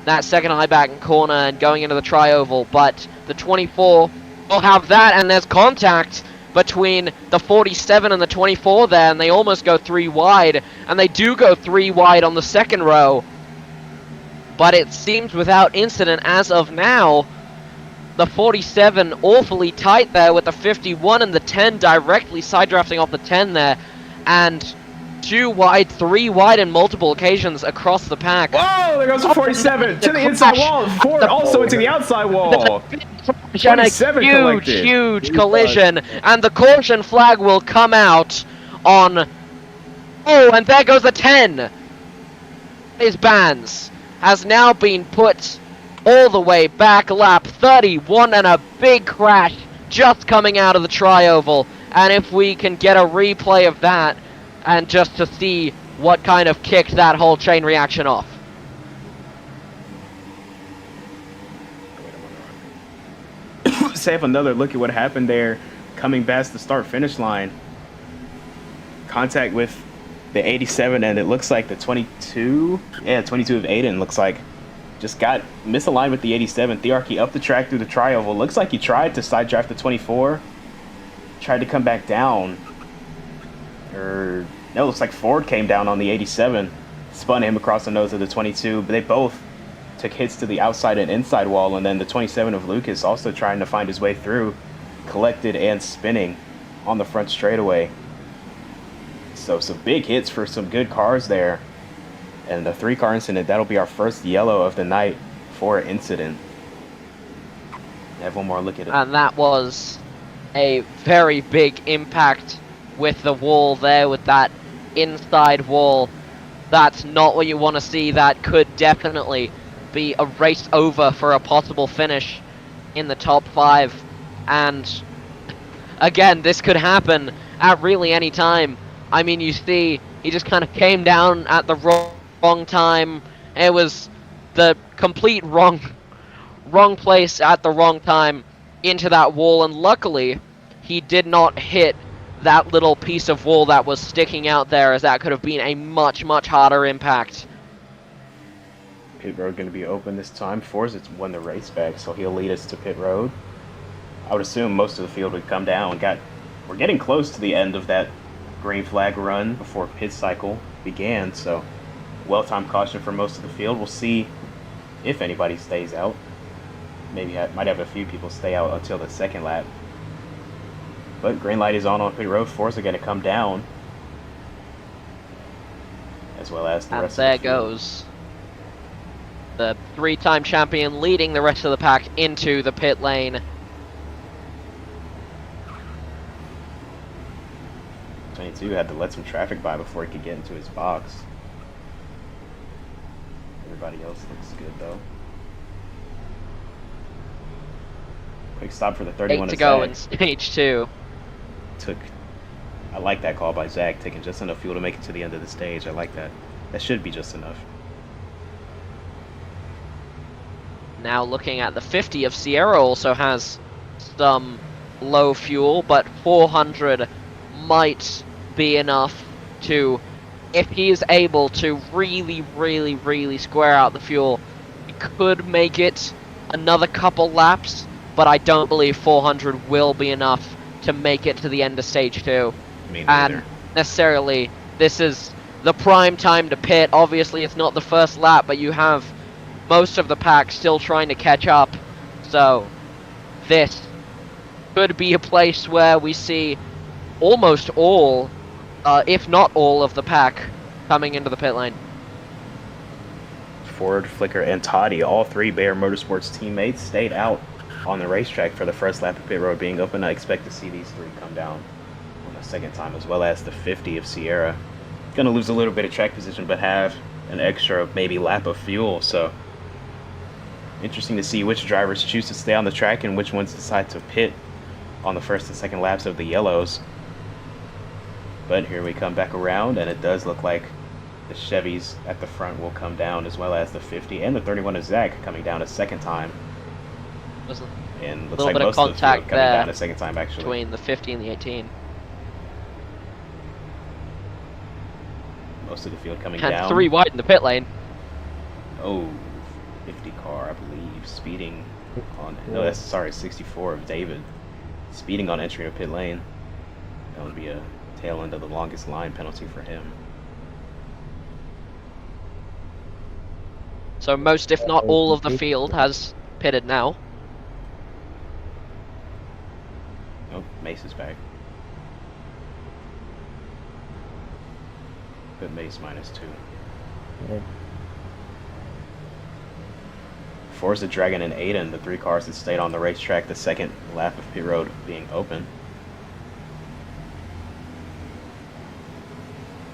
that second high back corner and going into the tri-oval. But the 24 will have that, and there's contact between the 47 and the 24 there, and they almost go 3 wide, and they do go 3 wide on the second row, but it seems without incident as of now. The 47 awfully tight there with the 51 and the 10 directly side drafting off the 10 there, and 2 wide, 3 wide in multiple occasions across the pack. Whoa, there goes the 47 to the inside wall. Ford also into the outside wall. And a 27 huge, collected. huge collision, and the caution flag will come out on... Oh, and there goes the 10! His bans has now been put all the way back, lap 31, and a big crash just coming out of the tri-oval. And if we can get a replay of that, and just to see what kind of kicked that whole chain reaction off. Let's have another look at what happened there, coming past the start-finish line. Contact with the 87, and it looks like the 22. Yeah, 22 of Aiden looks like just got misaligned with the 87. Thearchy up the track through the tri-oval. Looks like he tried to side draft the 24. Tried to come back down. No, it looks like Ford came down on the 87. Spun him across the nose of the 22. But they both took hits to the outside and inside wall. And then the 27 of Lucas also trying to find his way through. Collected and spinning on the front straightaway. So some big hits for some good cars there. And the 3-car incident, that'll be our first yellow of the night for incident. Have one more look at it. And that was a very big impact with the wall there, with that inside wall. That's not what you want to see. That could definitely be a race over for a possible finish in the top 5. And again, this could happen at really any time. I mean, you see, he just kind of came down at the wrong time. It was the complete wrong place at the wrong time into that wall, and luckily he did not hit that little piece of wall that was sticking out there, as that could have been a much harder impact. Pit road going to be open this time. Forza's won the race back, so he'll lead us to pit road. I would assume most of the field would come down. We're getting close to the end of that green flag run before pit cycle began, so well-timed caution for most of the field. We'll see if anybody stays out. Maybe might have a few people stay out until the second lap. But green light is on pit road. Forza going to come down, as well as the rest of the field. And there goes the 3-time champion leading the rest of the pack into the pit lane. 22 had to let some traffic by before he could get into his box. Everybody else looks good though. Quick stop for the 31 8 to go in stage 2. I like that call by Zach, taking just enough fuel to make it to the end of the stage. I like that. That should be just enough. Now looking at the 50 of Sierra, also has some low fuel, but 400 might be enough to, if he is able to really square out the fuel, he could make it another couple laps, but I don't believe 400 will be enough to make it to the end of stage 2. And necessarily, this is the prime time to pit. Obviously, it's not the first lap, but you have most of the pack still trying to catch up. So, this could be a place where we see almost all, if not all, of the pack coming into the pit lane. Ford, Flicker, and Toddy, all 3 Bayer Motorsports teammates, stayed out on the racetrack for the first lap of pit road being open. I expect to see these 3 come down on the second time, as well as the 50 of Sierra. Gonna lose a little bit of track position, but have an extra maybe lap of fuel, so interesting to see which drivers choose to stay on the track and which ones decide to pit on the first and second laps of the yellows. But here we come back around, and it does look like the Chevys at the front will come down, as well as the 50 and the 31 of Zach coming down a second time. And looks like most of the field coming down a second time, actually. Between the 50 and the 18. Most of the field coming And down. 3 wide in the pit lane. Oh, 50 car, I believe, speeding on... No, that's, sorry, 64 of David. Speeding on entry to pit lane. That would be a tail end of the longest line penalty for him. So most, if not all, of the field has pitted now. Oh, Mace is back. Put Mace -2. Yeah. Forza Dragon and Aiden, the 3 cars that stayed on the racetrack the second lap of pit road being open.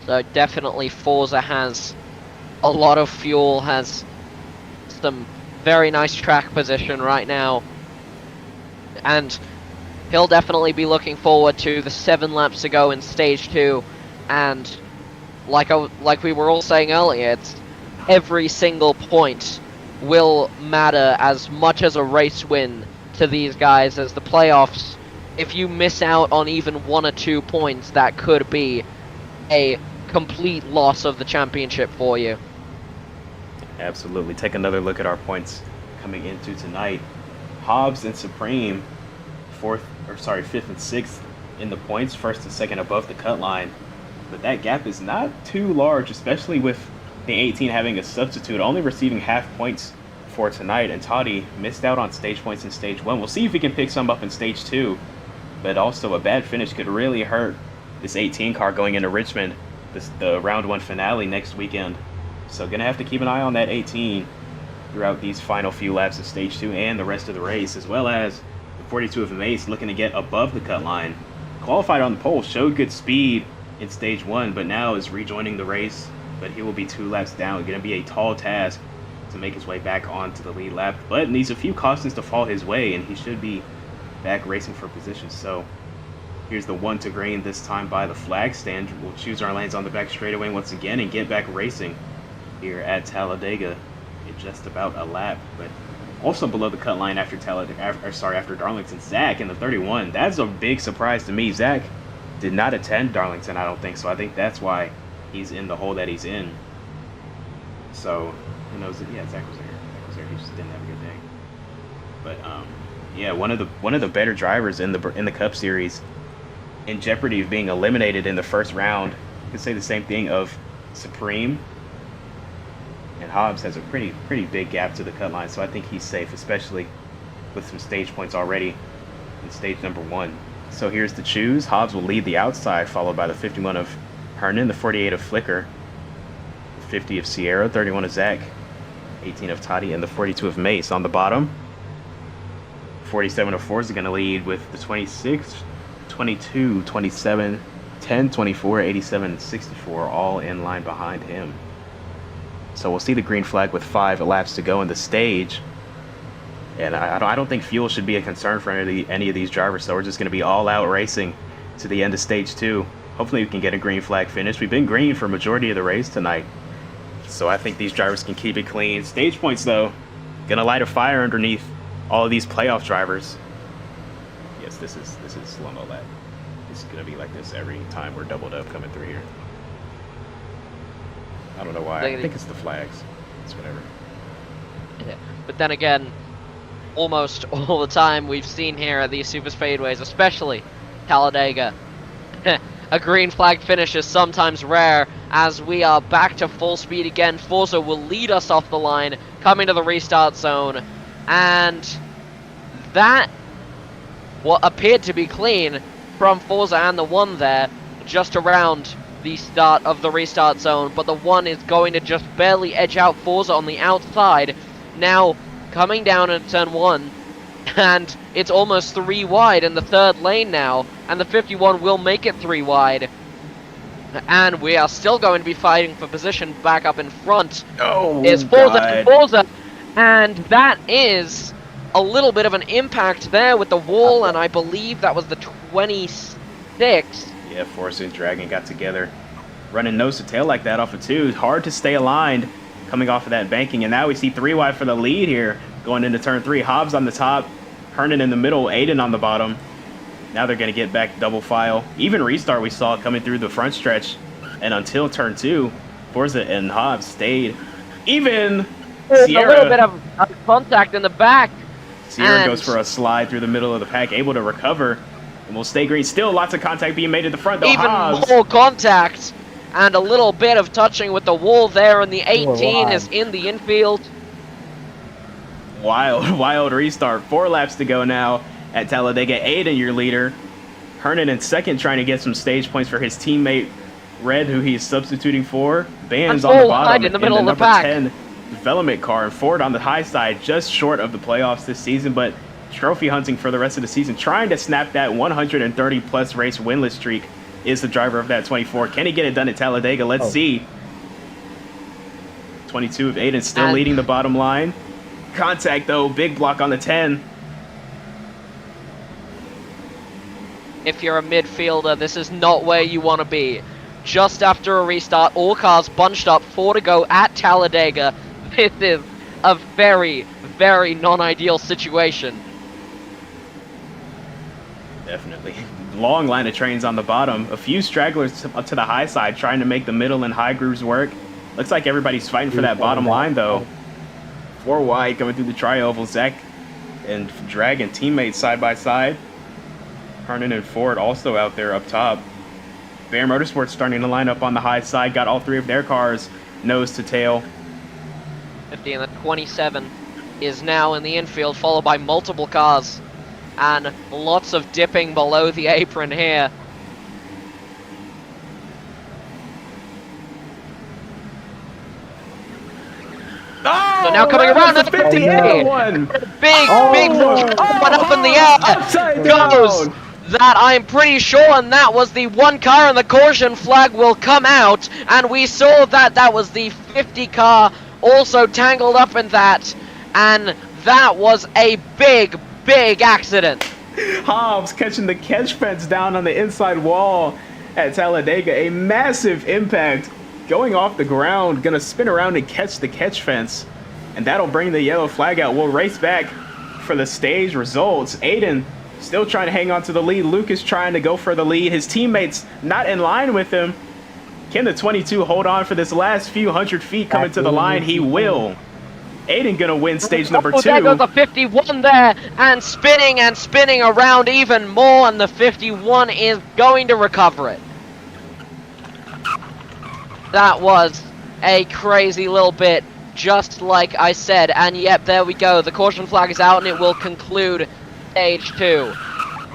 So definitely Forza has a lot of fuel, has some very nice track position right now. And he'll definitely be looking forward to the 7 laps to go in stage 2. And like we were all saying earlier, it's every single point will matter as much as a race win to these guys, as the playoffs, if you miss out on even 1 or 2 points, that could be a complete loss of the championship for you. Absolutely. Take another look at our points coming into tonight. Hobbs and Supreme, 5th and 6th in the points, 1st and 2nd above the cut line. But that gap is not too large, especially with the 18 having a substitute, only receiving half points for tonight. And Toddy missed out on stage points in stage 1. We'll see if he can pick some up in stage 2. But also a bad finish could really hurt this 18 car going into Richmond, the round 1 finale next weekend. So gonna have to keep an eye on that 18 throughout these final few laps of stage 2 and the rest of the race, as well as the 42 of Mace looking to get above the cut line. Qualified on the pole, showed good speed in stage 1, but now is rejoining the race. But he will be 2 laps down. Going to be a tall task to make his way back onto the lead lap, but needs a few cautions to fall his way, and he should be back racing for position. So here's the 1 to green, this time by the flag stand. We'll choose our lanes on the back straightaway once again and get back racing here at Talladega in just about a lap. But also below the cut line after after Darlington, Zach in the 31. That's a big surprise to me. Zach did not attend Darlington, I don't think, so I think that's why he's in the hole that he's in. So who knows? Yeah, Zach was there. He just didn't have a good day. But yeah, one of the better drivers in the Cup Series, in jeopardy of being eliminated in the first round. You could say the same thing of Supreme. And Hobbs has a pretty big gap to the cut line, so I think he's safe, especially with some stage points already in stage number 1. So here's the choose. Hobbs will lead the outside, followed by the 51 of Hernan, the 48 of Flicker, the 50 of Sierra, 31 of Zach, 18 of Toddy, and the 42 of Mace. On the bottom, 47 of Forza going to lead with the 26, 22, 27, 10, 24, 87, and 64 all in line behind him. So we'll see the green flag with 5 laps to go in the stage. And I don't think fuel should be a concern for any of these drivers, so we're just going to be all out racing to the end of stage 2. Hopefully we can get a green flag finish. We've been green for majority of the race tonight, so I think these drivers can keep it clean. Stage points, though, going to light a fire underneath all of these playoff drivers. Yes, this is slow-mo lap. It's going to be like this every time we're doubled up coming through here. I don't know why. I think it's the flags. It's whatever. Yeah. But then again, almost all the time we've seen here at these super speedways, especially Talladega, a green flag finish is sometimes rare, as we are back to full speed again. Forza will lead us off the line, coming to the restart zone, and that, what appeared to be clean from Forza and the 1 there, just around the start of the restart zone, but the 1 is going to just barely edge out Forza on the outside. Now coming down at turn 1, and it's almost 3 wide in the 3rd lane now, and the 51 will make it 3 wide. And we are still going to be fighting for position back up in front. Oh, It's Forza and Forza, and that is a little bit of an impact there with the wall, and I believe that was the 26. Yeah, Forza and Dragon got together. Running nose to tail like that off of 2. Hard to stay aligned coming off of that banking. And now we see 3 wide for the lead here going into turn 3. Hobbs on the top, Hernan in the middle, Aiden on the bottom. Now they're going to get back double file. Even restart we saw coming through the front stretch. And until turn 2, Forza and Hobbs stayed even. Sierra, a little bit of contact in the back. Sierra goes for a slide through the middle of the pack, able to recover. And we'll stay green. Still lots of contact being made at the front, though. Even Hobbs. more contact. And a little bit of touching with the wall there. And the 18 is in the infield. Wild restart. 4 laps to go now at Talladega. Aiden, your leader. Hernan in second, trying to get some stage points for his teammate Red, who he's substituting for, Bands And on the full bottom wide in the middle of the number pack. 10 development car, and Ford on the high side, just short of the playoffs this season, but trophy hunting for the rest of the season, trying to snap that 130-plus race winless streak is the driver of that 24. Can he get it done at Talladega? Let's see. 22 of Aiden still leading the bottom line. Contact, though. Big block on the 10. If you're a midfielder, this is not where you want to be. Just after a restart, all cars bunched up, 4 to go at Talladega. This is a very, very non-ideal situation. Definitely. Long line of trains on the bottom. A few stragglers up to the high side trying to make the middle and high grooves work. Looks like everybody's fighting for that bottom line, though. 4 wide coming through the tri-oval. Zach and Dragon teammates side by side. Hernan and Ford also out there up top. Bear Motorsports starting to line up on the high side. Got all 3 of their cars nose to tail. 50 and the 27 is now in the infield, followed by multiple cars. And lots of dipping below the apron here. Oh, So now coming around the the 50 one. Big one up in the air. Upside Goes down. that I'm pretty sure, and that was the one car, and the caution flag will come out. And we saw that was the 50 car also tangled up in that. And that was a big accident. Hobbs catching the catch fence down on the inside wall at Talladega. A massive impact going off the ground. Gonna spin around and catch the catch fence. And that'll bring the yellow flag out. We'll race back for the stage results. Aiden still trying to hang on to the lead. Lucas trying to go for the lead. His teammates not in line with him. Can the 22 hold on for this last few hundred feet coming to the line? He will. Aiden gonna win stage number 2. There goes the 51 there, and spinning around even more, and the 51 is going to recover it. That was a crazy little bit, just like I said, and yep, there we go. The caution flag is out, and it will conclude stage 2.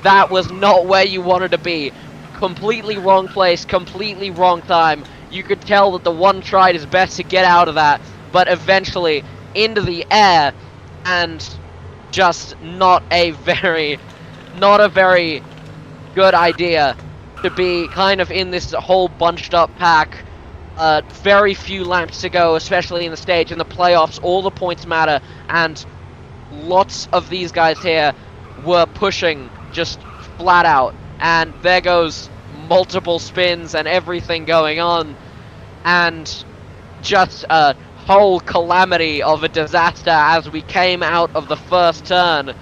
That was not where you wanted to be. Completely wrong place, completely wrong time. You could tell that the one tried his best to get out of that, but eventually into the air, and just not a very good idea to be kind of in this whole bunched up pack. Very few laps to go, especially in the stage. In the playoffs, all the points matter, and lots of these guys here were pushing just flat out. And there goes multiple spins and everything going on, and just a whole calamity of a disaster as we came out of the first turn,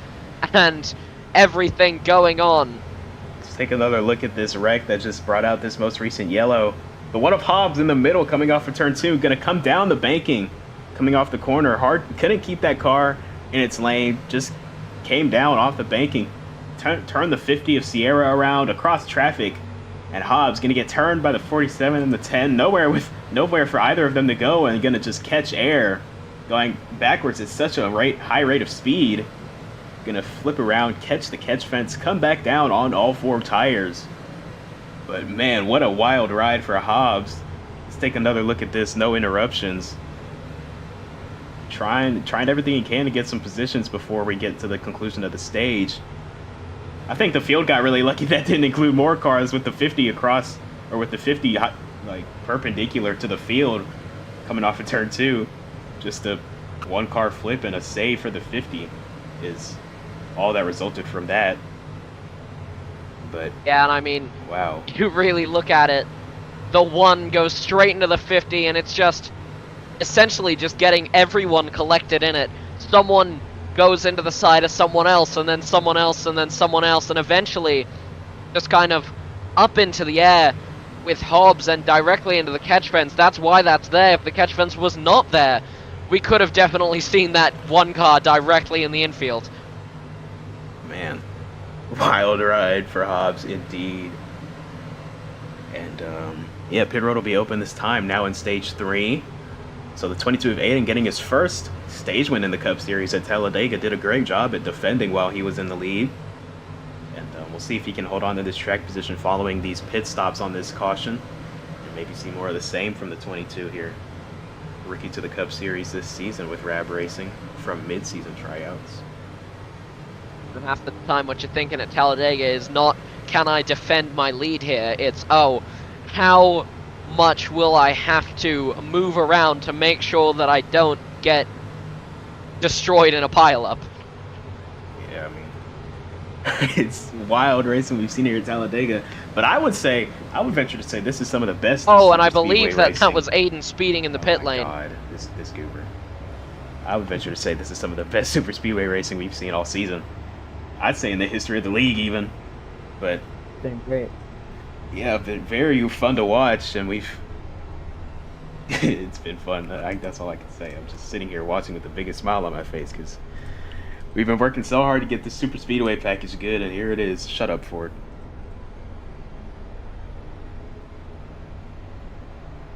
and everything going on. Let's take another look at this wreck that just brought out this most recent yellow. The one of Hobbs in the middle coming off of turn 2, gonna come down the banking, coming off the corner. Hard, couldn't keep that car in its lane, just came down off the banking. Turned the 50 of Sierra around across traffic, and Hobbs gonna get turned by the 47 and the 10. Nowhere for either of them to go, and gonna just catch air, going backwards at such a high rate of speed. Gonna flip around, catch the catch fence, come back down on all 4 tires. But man, what a wild ride for Hobbs. Let's take another look at this. No interruptions. Trying everything he can to get some positions before we get to the conclusion of the stage. I think the field got really lucky that didn't include more cars with the 50 across, or with the 50 like perpendicular to the field coming off of turn 2. Just a 1 car flip and a save for the 50 is all that resulted from that. But Yeah, and I mean, wow. you really look at it, the 1 goes straight into the 50, and it's just essentially just getting everyone collected in it. Someone goes into the side of someone else, and then someone else, and then someone else, and eventually just kind of up into the air with Hobbs and directly into the catch fence. That's why that's there. If the catch fence was not there, we could have definitely seen that 1 car directly in the infield. Man, wild ride for Hobbs indeed. And yeah, pit road will be open this time now in stage 3. So the 22 of Aiden getting his first stage win in the Cup Series at Talladega. Did a great job at defending while he was in the lead. And we'll see if he can hold on to this track position following these pit stops on this caution. And maybe see more of the same from the 22 here. Rookie to the Cup Series this season with Rab Racing from mid-season tryouts. And half the time what you're thinking at Talladega is not, can I defend my lead here? It's, oh, how much will I have to move around to make sure that I don't get destroyed in a pileup? Yeah, I mean, it's wild racing we've seen here at Talladega. But I would venture to say this is some of the best. Oh, and I super believe speedway that racing. was Aiden speeding in the pit lane. Oh my God, this goober. I would venture to say this is some of the best super speedway racing we've seen all season. I'd say in the history of the league even. But It's been great. yeah, been very fun to watch, and it's been fun. That's all I can say. I'm just sitting here watching with the biggest smile on my face because we've been working so hard to get the super speedway package good, and here it is. Shut up, Ford.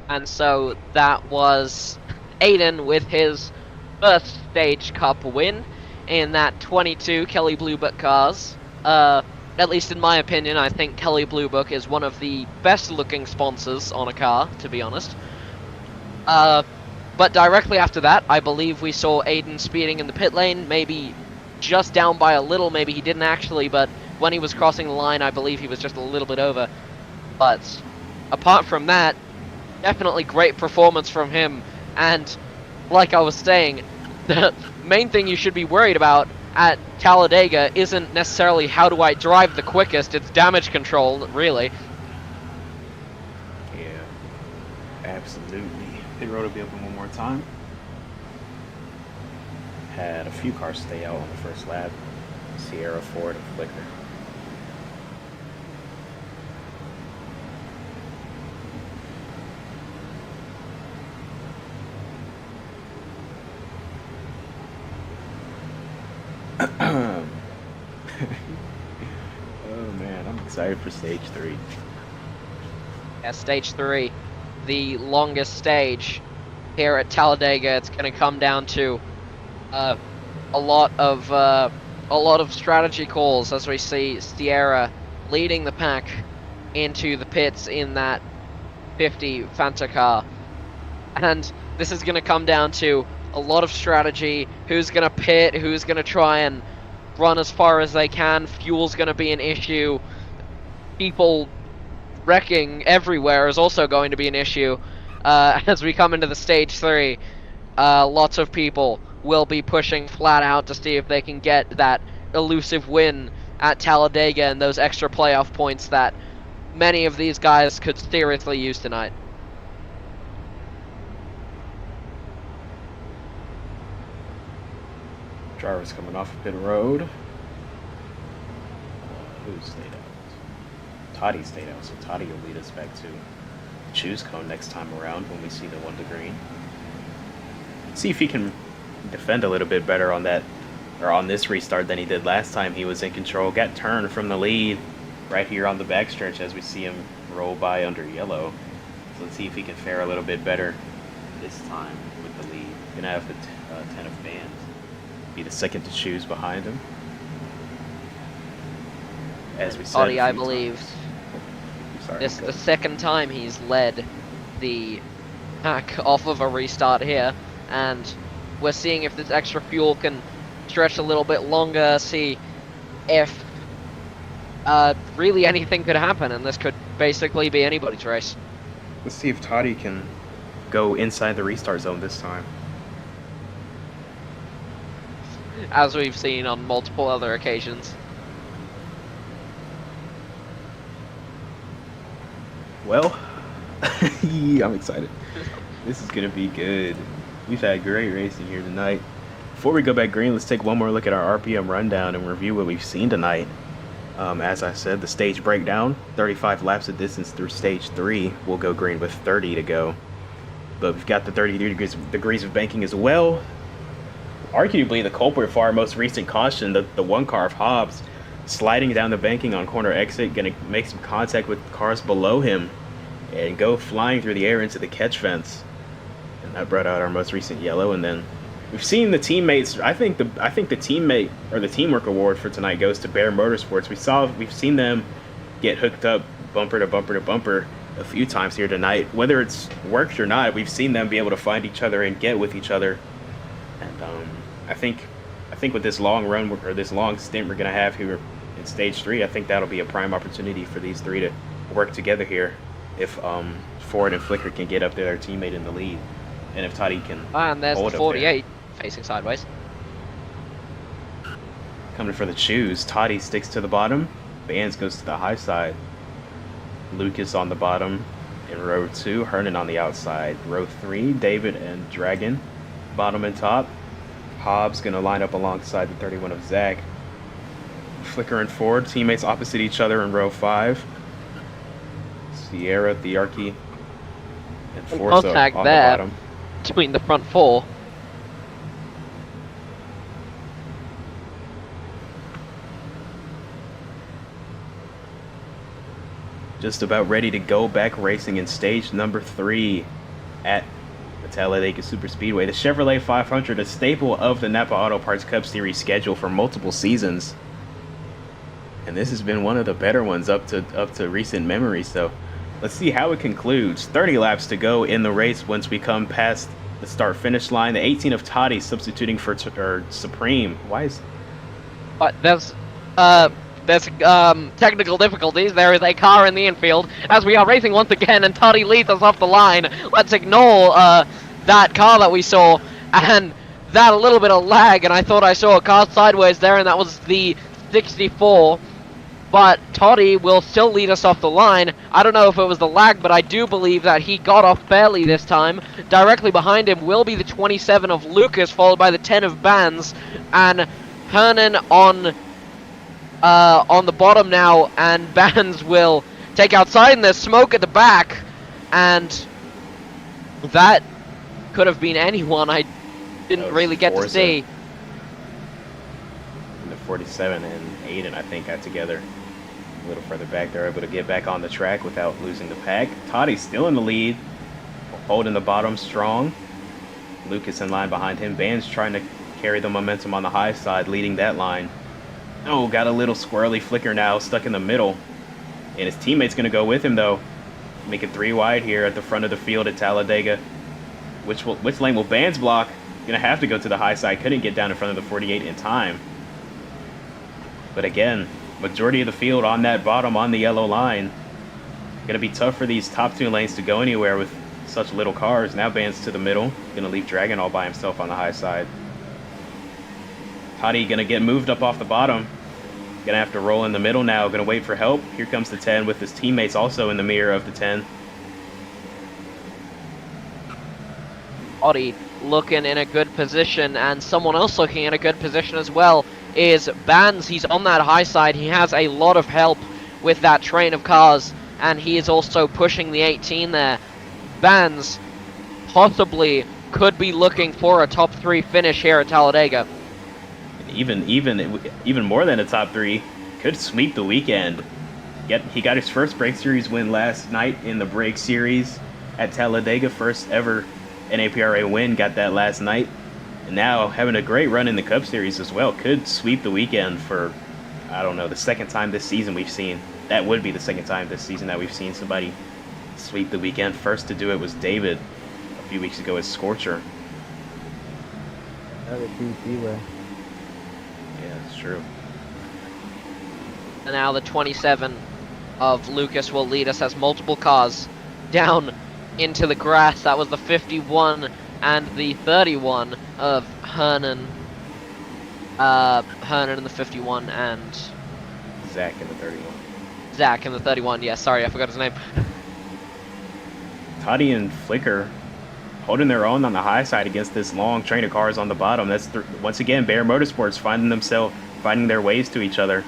And so that was Aiden with his first stage cup win in that 22 Kelly Blue Book cars. At least in my opinion, I think Kelly Blue Book is one of the best looking sponsors on a car, to be honest. But directly after that, I believe we saw Aiden speeding in the pit lane, maybe just down by a little, maybe he didn't actually, but when he was crossing the line, I believe he was just a little bit over. But apart from that, definitely great performance from him, and like I was saying, the main thing you should be worried about at Talladega isn't necessarily how do I drive the quickest, it's damage control, really. Yeah, absolutely. Pit road will be open one more time. Had a few cars stay out on the first lap. Sierra, Ford, and Flicker. Oh man, I'm excited for stage 3. Yeah, stage 3, the longest stage here at Talladega. It's going to come down to a lot of strategy calls as we see Sierra leading the pack into the pits in that 50 Fanta car, and this is going to come down to a lot of strategy. Who's going to pit? Who's going to try and run as far as they can? Fuel's going to be an issue. People wrecking everywhere is also going to be an issue. As we come into the stage 3, lots of people will be pushing flat out to see if they can get that elusive win at Talladega and those extra playoff points that many of these guys could seriously use tonight. Drivers coming off of pit road. Who stayed out? Toddy stayed out, so Toddy will lead us back to choose cone next time around when we see the 1 to green. See if he can defend a little bit better on that, or on this restart than he did last time he was in control. Got turned from the lead right here on the backstretch as we see him roll by under yellow. So let's see if he can fare a little bit better this time with the lead. Gonna have the 10 of fans be the second to choose behind him. As we said, Toddy, I believe, sorry, this is the second time he's led the pack off of a restart here, and we're seeing if this extra fuel can stretch a little bit longer, see if really anything could happen, and this could basically be anybody's race. Let's see if Toddy can go inside the restart zone this time. As we've seen on multiple other occasions. Well, I'm excited. This is going to be good. We've had great racing here tonight. Before we go back green, let's take one more look at our RPM rundown and review what we've seen tonight. As I said, the stage breakdown, 35 laps of distance through stage 3. We'll go green with 30 to go. But we've got the 33 degrees of banking as well. Arguably the culprit for our most recent caution, the one car of Hobbs, sliding down the banking on corner exit, going to make some contact with cars below him and go flying through the air into the catch fence. And that brought out our most recent yellow. And then we've seen the teammates. I think the teammate or the teamwork award for tonight goes to Bear Motorsports. We've seen them get hooked up bumper to bumper to bumper a few times here tonight. Whether it's worked or not, we've seen them be able to find each other and get with each other. And I think with this long run or this long stint we're gonna have here in stage 3, I think that'll be a prime opportunity for these three to work together here. If Ford and Flicker can get up to their teammate in the lead, and if Toddy can And there's hold the up there. 48 facing sideways. Coming for the choose, Toddy sticks to the bottom, Bands goes to the high side, Lucas on the bottom in row 2, Hernan on the outside. Row 3, David and Dragon, bottom and top. Hobbs gonna line up alongside the 31 of Zach. Flicker and Ford, teammates opposite each other in row 5. Sierra, Thearchy, and Forza contact on there. the bottom. Between the front 4. Just about ready to go back racing in stage number 3 at the Talladega Superspeedway. The Chevrolet 500, a staple of the NAPA Auto Parts Cup Series schedule for multiple seasons. And this has been one of the better ones up to recent memory. So let's see how it concludes. 30 laps to go in the race once we come past the start-finish line. The 18 of Toddy substituting for Supreme. Why is... But there's technical difficulties. There is a car in the infield as we are racing once again, and Toddy leads us off the line. Let's ignore that car that we saw and that a little bit of lag, and I thought I saw a car sideways there, and that was the 64. But Toddy will still lead us off the line. I don't know if it was the lag, but I do believe that he got off fairly this time. Directly behind him will be the 27 of Lucas, followed by the 10 of Bands, and Hernan on the bottom now, and Bands will take outside, and there's smoke at the back, and that could have been anyone. I didn't really get to see. And the 47 and Aiden, I think, got together a little further back. They're able to get back on the track without losing the pack. Toddy's still in the lead, holding the bottom strong. Lucas in line behind him. Bands trying to carry the momentum on the high side, leading that line. Oh, got a little squirrely Flicker now, stuck in the middle. And his teammate's going to go with him, though. Make it 3 wide here at the front of the field at Talladega. Which lane will Bands block? Going to have to go to the high side. Couldn't get down in front of the 48 in time. But again, majority of the field on that bottom, on the yellow line. Going to be tough for these top 2 lanes to go anywhere with such little cars. Now Bands to the middle. Going to leave Dragon all by himself on the high side. Toddy gonna get moved up off the bottom. Gonna have to roll in the middle now. Gonna wait for help. Here comes the 10 with his teammates also in the mirror of the 10. Toddy looking in a good position, and someone else looking in a good position as well is Bands. He's on that high side. He has a lot of help with that train of cars, and he is also pushing the 18 there. Bands possibly could be looking for a top 3 finish here at Talladega. Even more than a top 3, could sweep the weekend. He got his first Break Series win last night in the Break Series at Talladega. First ever NAPRA win, got that last night. And now having a great run in the Cup Series as well. Could sweep the weekend for, I don't know, the second time this season we've seen. That would be the second time this season that we've seen somebody sweep the weekend. First to do it was David a few weeks ago as Scorcher. Another 2 Speedway. Yeah, it's true. And now the 27 of Lucas will lead us as multiple cars down into the grass. That was the 51 and the 31 of Hernan. Hernan in the 51 and Zach in the 31. Zach in the 31. Yeah, sorry, I forgot his name. Toddy and Flicker holding their own on the high side against this long train of cars on the bottom. That's once again Bear Motorsports finding their ways to each other.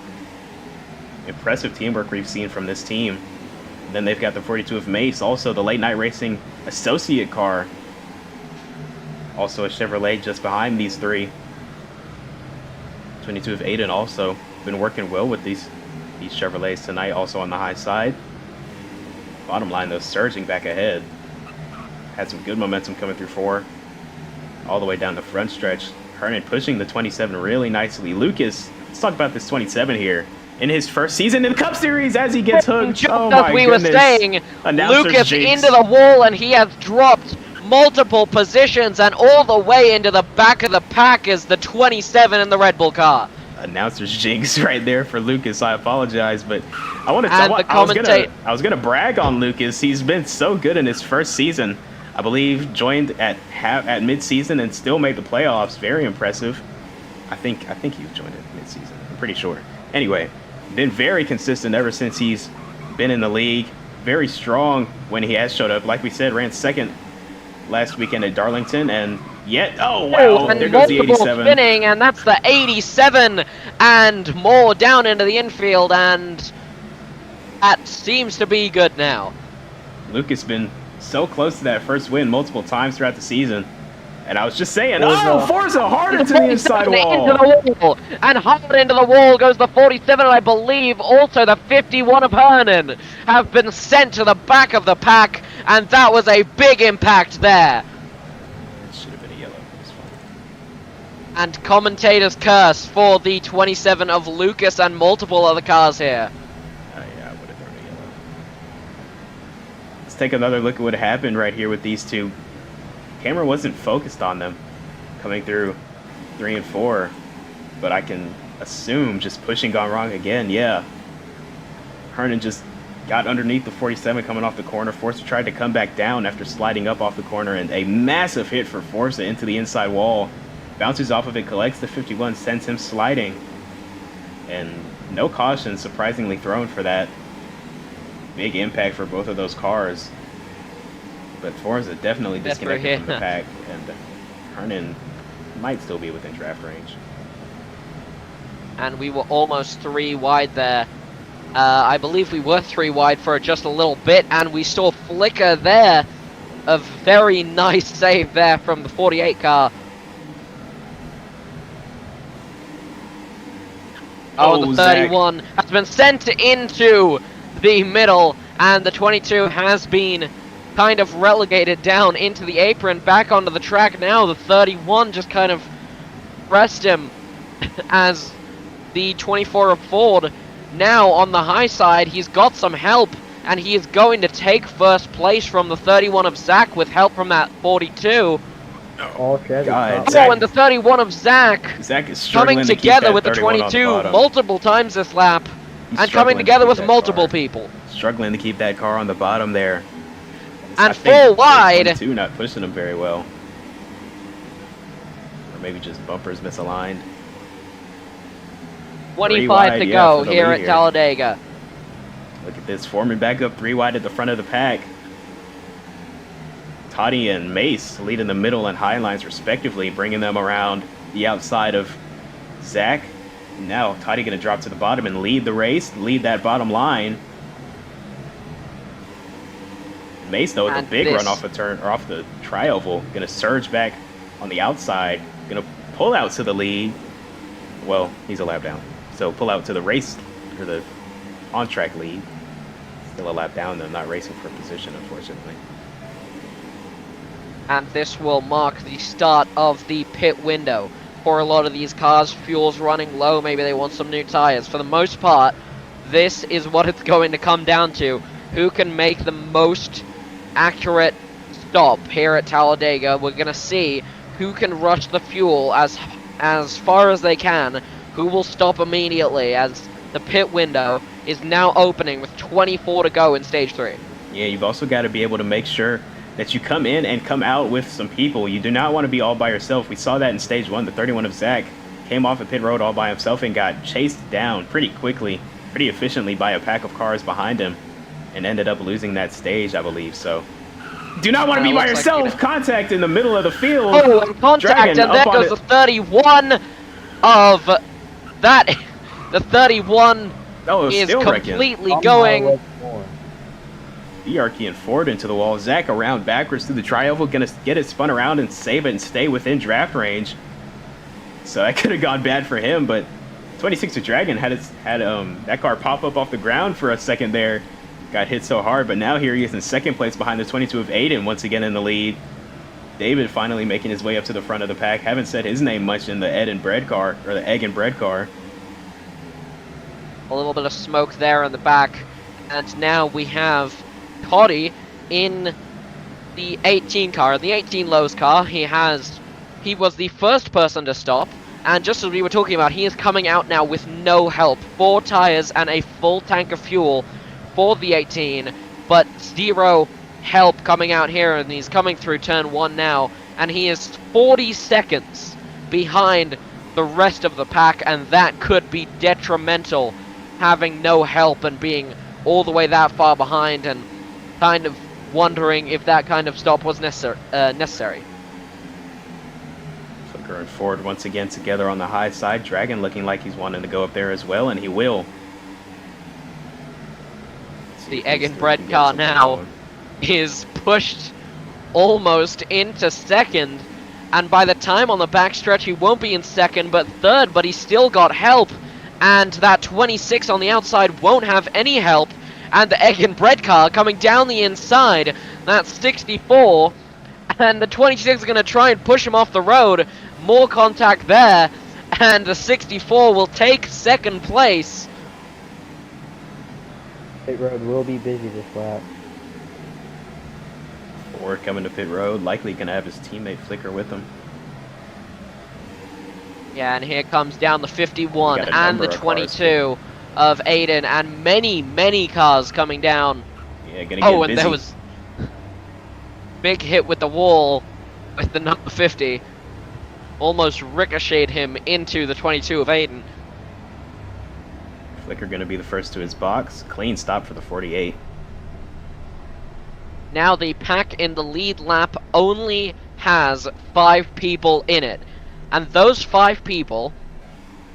Impressive teamwork we've seen from this team. And then they've got the 42 of Mace, also the late night racing associate car. Also a Chevrolet just behind these 3. 22 of Aiden also been working well with these Chevrolets tonight, also on the high side. Bottom line though, surging back ahead. Had some good momentum coming through 4. All the way down the front stretch. Hernan pushing the 27 really nicely. Lucas, let's talk about this 27 here. in his first season in the Cup Series as he gets hooked. Just Oh as my we goodness. were saying, Announcer's Lucas jinx. into the wall, and he has dropped multiple positions and all the way into the back of the pack is the 27 in the Red Bull car. Announcer's jinx right there for Lucas. I apologize, but I want to. And I was gonna brag on Lucas. He's been so good in his first season. I believe joined at mid-season and still made the playoffs. Very impressive. I think you joined at mid-season. I'm pretty sure. Anyway, been very consistent ever since he's been in the league. Very strong when he has showed up. Like we said, ran second last weekend at Darlington, and yet, oh wow, and there goes the multiple 87. spinning, and that's the 87, and more down into the infield, and that seems to be good now. Lucas been so close to that first win multiple times throughout the season. And I was just saying, Forza harder to the inside wall. Into the wall. And hard into the wall goes the 47, and I believe also the 51 of Hernan have been sent to the back of the pack, and that was a big impact there. It should have been a yellow. It's fine. And commentators curse for the 27 of Lucas and multiple other cars here. Yeah, I would have thrown a yellow. Let's take another look at what happened right here with these two. Camera wasn't focused on them coming through 3 and 4, but I can assume just pushing gone wrong again. Yeah, Hernan just got underneath the 47 coming off the corner. Forza tried to come back down after sliding up off the corner, and a massive hit for Forza into the inside wall. Bounces off of it, collects the 51, sends him sliding, and no caution surprisingly thrown for that. Big impact for both of those cars. But Forza definitely disconnected from the pack, and Hernan might still be within draft range. And we were almost 3 wide there. I believe we were 3 wide for just a little bit, and we saw Flicker there. A very nice save there from the 48 car. Oh, the 31 has been sent into the middle, and the 22 has been kind of relegated down into the apron, back onto the track now. The 31 just kind of pressed him as the 24 of Ford now on the high side. He's got some help, and he is going to take first place from the 31 of Zach with help from that 42. All Chevy. Oh, and the 31 of Zach is struggling coming to keep together that with the 31 on 22 bottom. multiple times this lap, He's and coming struggling to together keep with that multiple car. people. Struggling to keep that car on the bottom there. And I think 4 wide. 22 not pushing him very well. Or maybe just bumpers misaligned. 25 wide, to yeah, go for the here lead at here. Talladega. Look at this, Foreman back up 3 wide at the front of the pack. Toddy and Mace lead in the middle and high lines respectively, bringing them around the outside of Zach. Now Toddy going to drop to the bottom and lead the race, lead that bottom line. Mace though with a big run off a turn or off the tri-oval, going to surge back on the outside, going to pull out to the lead. Well, he's a lap down, so pull out to the race or the on-track lead. Still a lap down though, not racing for position unfortunately. And this will mark the start of the pit window. For a lot of these cars, fuel's running low, maybe they want some new tires. For the most part, this is what it's going to come down to. Who can make the most accurate stop here at Talladega? We're going to see who can rush the fuel as far as they can, who will stop immediately as the pit window is now opening with 24 to go in stage 3. Yeah, you've also got to be able to make sure that you come in and come out with some people. You do not want to be all by yourself. We saw that in stage 1. The 31 of Zach came off of pit road all by himself and got chased down pretty quickly, pretty efficiently by a pack of cars behind him and ended up losing that stage, I believe. So do not want to be by yourself. Like, contact in the middle of the field. Oh, and contact, and there goes the 31 of that. The 31 is completely going. Biarchy and Ford into the wall. Zach around backwards through the tri-oval, gonna get it spun around and save it and stay within draft range. So that could have gone bad for him, but 26 of Dragon had that car pop up off the ground for a second there. Got hit so hard, but now here he is in second place behind the 22 of Aiden, once again in the lead. David finally making his way up to the front of the pack. Haven't said his name much in the Egg and Bread car. A little bit of smoke there in the back. And now we have Cody in the 18 car, the 18 Lowe's car. He was the first person to stop, and just as we were talking about, he is coming out now with no help. 4 tires and a full tank of fuel for the 18, but 0 help coming out here, and he's coming through turn 1 now, and he is 40 seconds behind the rest of the pack, and that could be detrimental, having no help and being all the way that far behind, and kind of wondering if that kind of stop was necessary. Flicker and Ford once again together on the high side. Dragon looking like he's wanting to go up there as well, and he will. The egg and bread car now is pushed almost into second, and by the time on the backstretch he won't be in second but third, but he's still got help, and that 26 on the outside won't have any help, and the egg and bread car coming down the inside, that's 64, and the 26 is going to try and push him off the road. More contact there, and the 64 will take second place. Pit road will be busy this lap. Ford coming to pit road, likely going to have his teammate Flicker with him. Yeah, and here comes down the 51 and the of 22 of Aiden, and many cars coming down. Yeah, gonna get busy. There was big hit with the wall with the number 50. Almost ricocheted him into the 22 of Aiden. Flicker gonna be the first to his box. Clean stop for the 48. Now the pack in the lead lap only has 5 people in it. And those 5 people,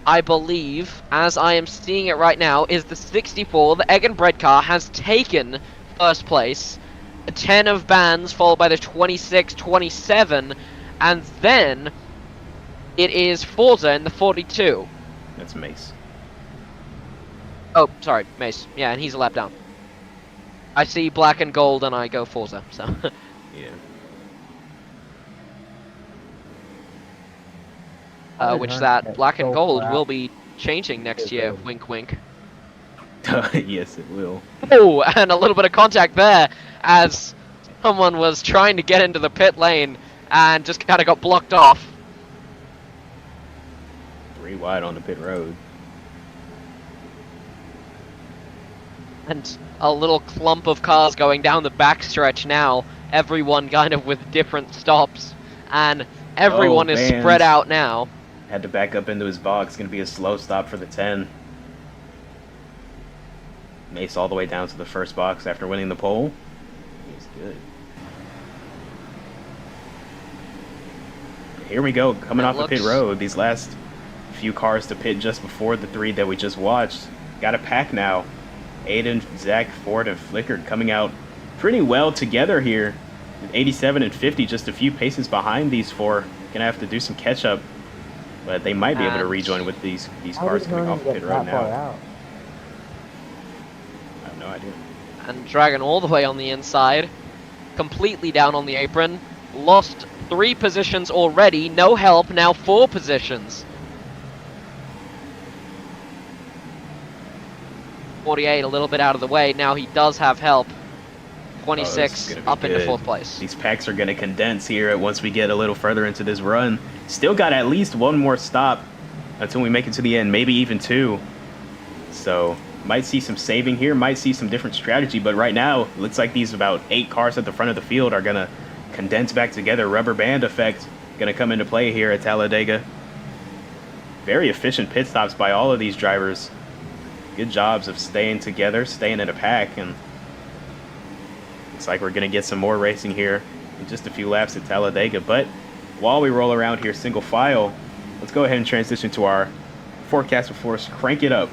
I believe, as I am seeing it right now, is the 64. The egg and bread car has taken first place. 10 of Bands, followed by the 26, 27, and then it is Forza in the 42. That's Mace. Oh, sorry, Mace. Yeah, and he's a lap down. I see black and gold and I go Forza, so. Yeah. Which that black and gold will be changing next year, wink wink. Yes, it will. Oh, and a little bit of contact there as someone was trying to get into the pit lane and just kind of got blocked off. 3 wide on the pit road. And a little clump of cars going down the backstretch now. Everyone kind of with different stops. And everyone is spread out now. Had to back up into his box. Going to be a slow stop for the 10. Mace all the way down to the first box after winning the pole. He's good. Here we go, coming off the pit road. These last few cars to pit just before the 3 that we just watched. Got a pack now. Aiden, Zach, Ford, and Flicker coming out pretty well together here. With 87 and 50, just a few paces behind these 4. Gonna have to do some catch up. But they might be able to rejoin with these cars coming off the pit road now. I have no idea. And Dragon all the way on the inside. Completely down on the apron. Lost 3 positions already. No help. Now 4 positions. 48 a little bit out of the way. Now he does have help. 26 up into 4th place. These packs are going to condense here once we get a little further into this run. Still got at least 1 more stop until we make it to the end, maybe even 2. So might see some saving here, might see some different strategy, but right now it looks like these about 8 cars at the front of the field are going to condense back together. Rubber band effect going to come into play here at Talladega. Very efficient pit stops by all of these drivers. Good jobs of staying together, staying in a pack, and looks like we're going to get some more racing here in just a few laps at Talladega. But while we roll around here single file, let's go ahead and transition to our forecast before us. Crank it up.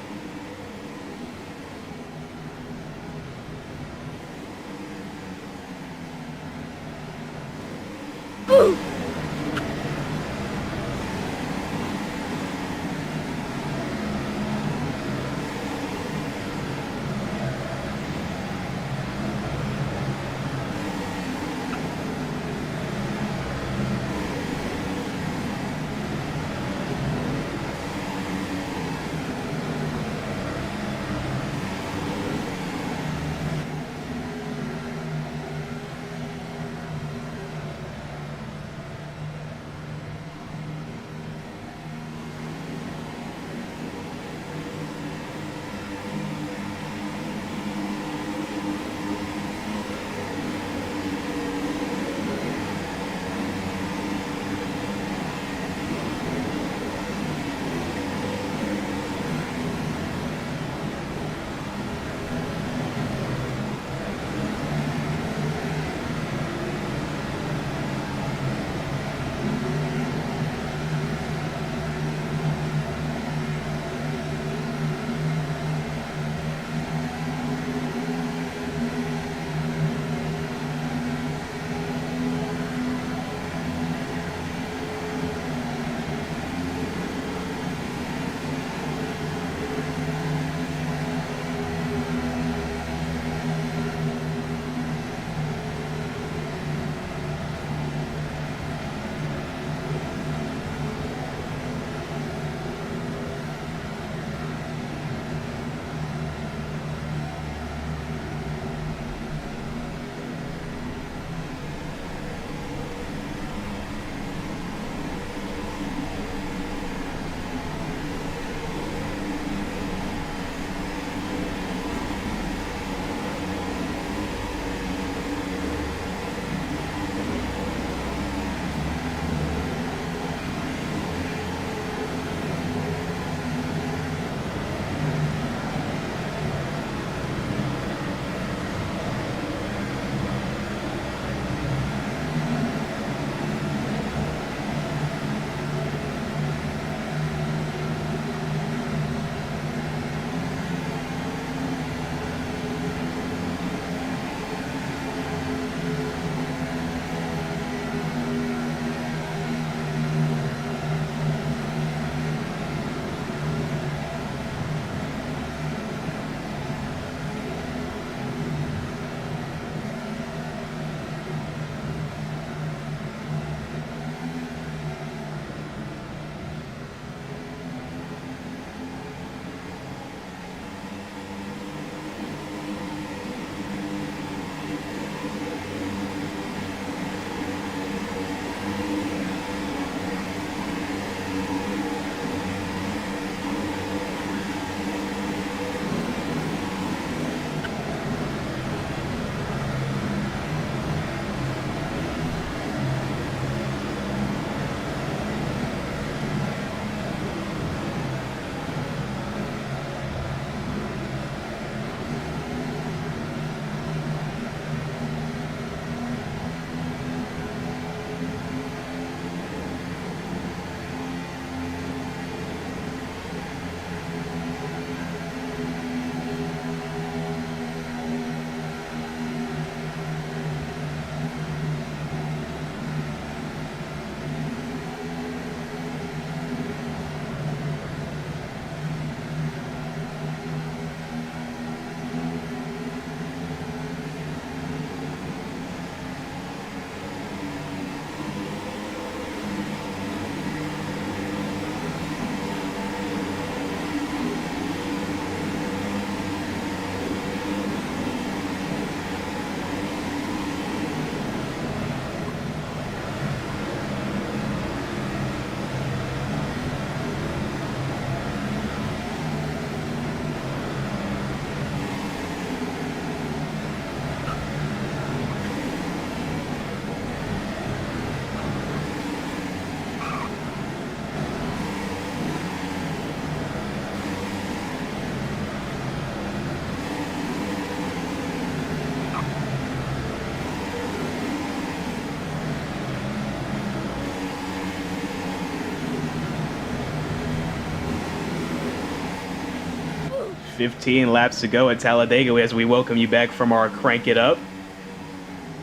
15 laps to go at Talladega as we welcome you back from our Crank It Up.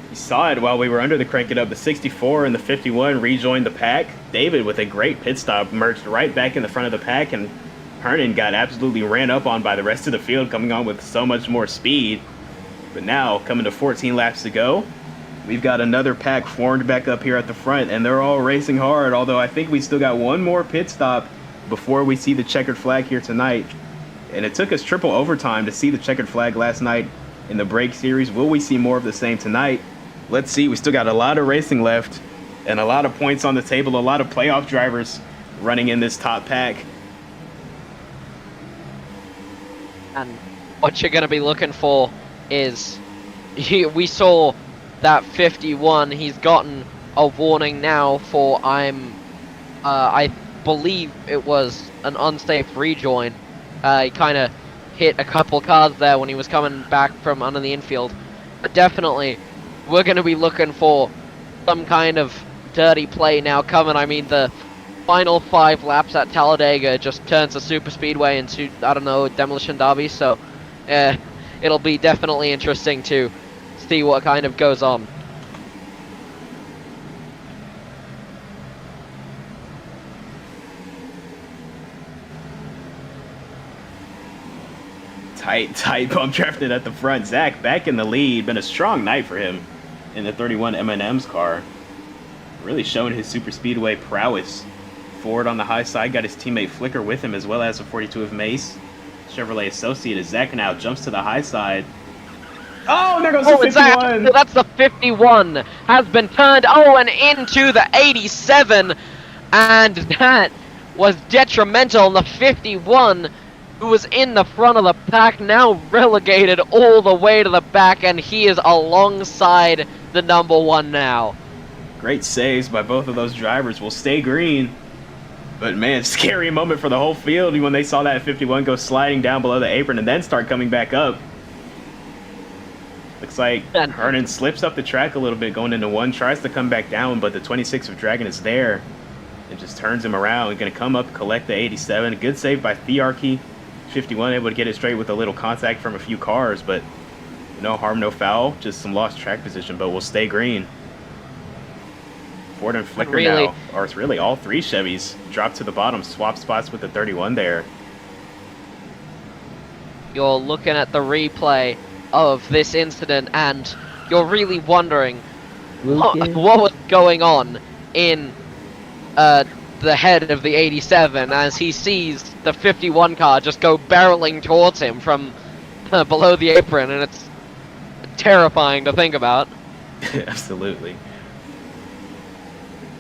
You saw it while we were under the Crank It Up. The 64 and the 51 rejoined the pack. David, with a great pit stop, merged right back in the front of the pack, and Hernan got absolutely ran up on by the rest of the field, coming on with so much more speed. But now, coming to 14 laps to go, we've got another pack formed back up here at the front, and they're all racing hard, although I think we still got one more pit stop before we see the checkered flag here tonight. And it took us triple overtime to see the checkered flag last night in the break series. Will we see more of the same tonight? Let's see. We still got a lot of racing left and a lot of points on the table, a lot of playoff drivers running in this top pack. And what you're going to be looking for is, we saw that 51, he's gotten a warning now for, I believe it was an unsafe rejoin. He kind of hit a couple cars there when he was coming back from under the infield. But definitely, we're going to be looking for some kind of dirty play now coming. I mean, the final 5 laps at Talladega just turns the Superspeedway into, I don't know, Demolition Derby. So, it'll be definitely interesting to see what kind of goes on. Tight bump drafted at the front. Zach back in the lead. Been a strong night for him in the 31 M&M's car. Really showing his super speedway prowess. Forward on the high side, got his teammate Flicker with him, as well as the 42 of Mace. Chevrolet associate as Zach now jumps to the high side. Oh, there goes the 51. So that's the 51. Has been turned, and into the 87. And that was detrimental. And the 51, who was in the front of the pack, now relegated all the way to the back, and he is alongside the number 1 now. Great saves by both of those drivers. Will stay green. But man, scary moment for the whole field when they saw that 51 go sliding down below the apron and then start coming back up. Looks like Hernan slips up the track a little bit going into 1, tries to come back down, but the 26 of Dragon is there and just turns him around. Going to come up, collect the 87. A good save by Thearchy. 51 able to get it straight with a little contact from a few cars, but no harm, no foul. Just some lost track position, but we'll stay green. Ford and Flicker now, or it's really all 3 Chevys, drop to the bottom, swap spots with the 31 there. You're looking at the replay of this incident, and you're really wondering what was going on in the head of the 87 as he sees the 51 car just go barreling towards him from below the apron, and it's terrifying to think about. Absolutely.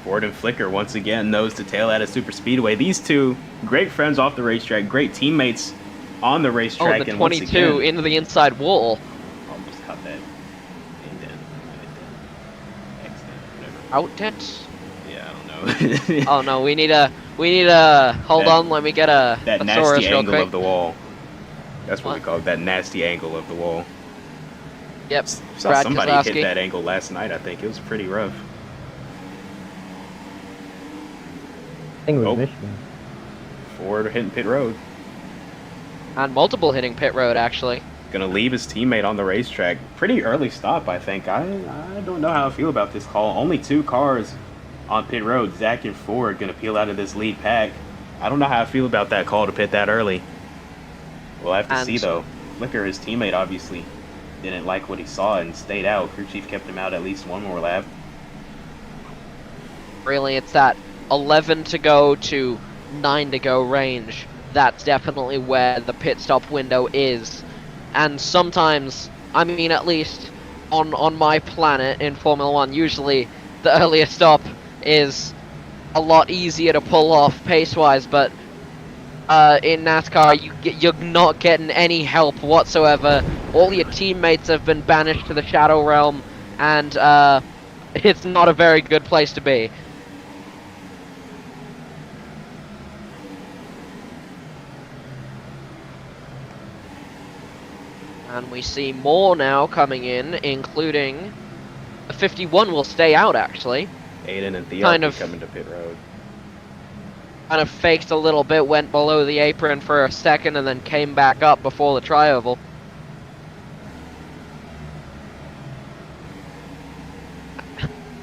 Ford and Flicker once again nose to tail at a super speedway. These two great friends off the racetrack, great teammates on the racetrack. The and 22 once again, into the inside wall. Almost caught that. Outdent? Yeah, I don't know. Oh no, we need a hold on, let me get a that thesaurus nasty real angle quick. of the wall. That's what we call it, that nasty angle of the wall. Yep. Saw Brad somebody Keselowski. hit that angle last night, I think. It was pretty rough. I think it was Michigan. Ford hitting pit road. And multiple hitting pit road, actually. Gonna leave his teammate on the racetrack. Pretty early stop, I think. I don't know how I feel about this call. Only 2 cars on pit road. Zach and Ford gonna peel out of this lead pack. I don't know how I feel about that call to pit that early. We'll have to see, though. Flicker, his teammate, obviously didn't like what he saw and stayed out. Crew chief kept him out at least 1 more lap. Really, it's that 11 to go to 9 to go range. That's definitely where the pit stop window is. And sometimes, I mean, at least on my planet in Formula 1, usually the earlier stop is a lot easier to pull off pace-wise, but in NASCAR, you're not getting any help whatsoever. All your teammates have been banished to the Shadow Realm, and it's not a very good place to be. And we see more now coming in, including the 51 will stay out, actually. Aiden and Theo Kind of coming to pit road. kind of faked a little bit, went below the apron for a second, and then came back up before the tri-oval.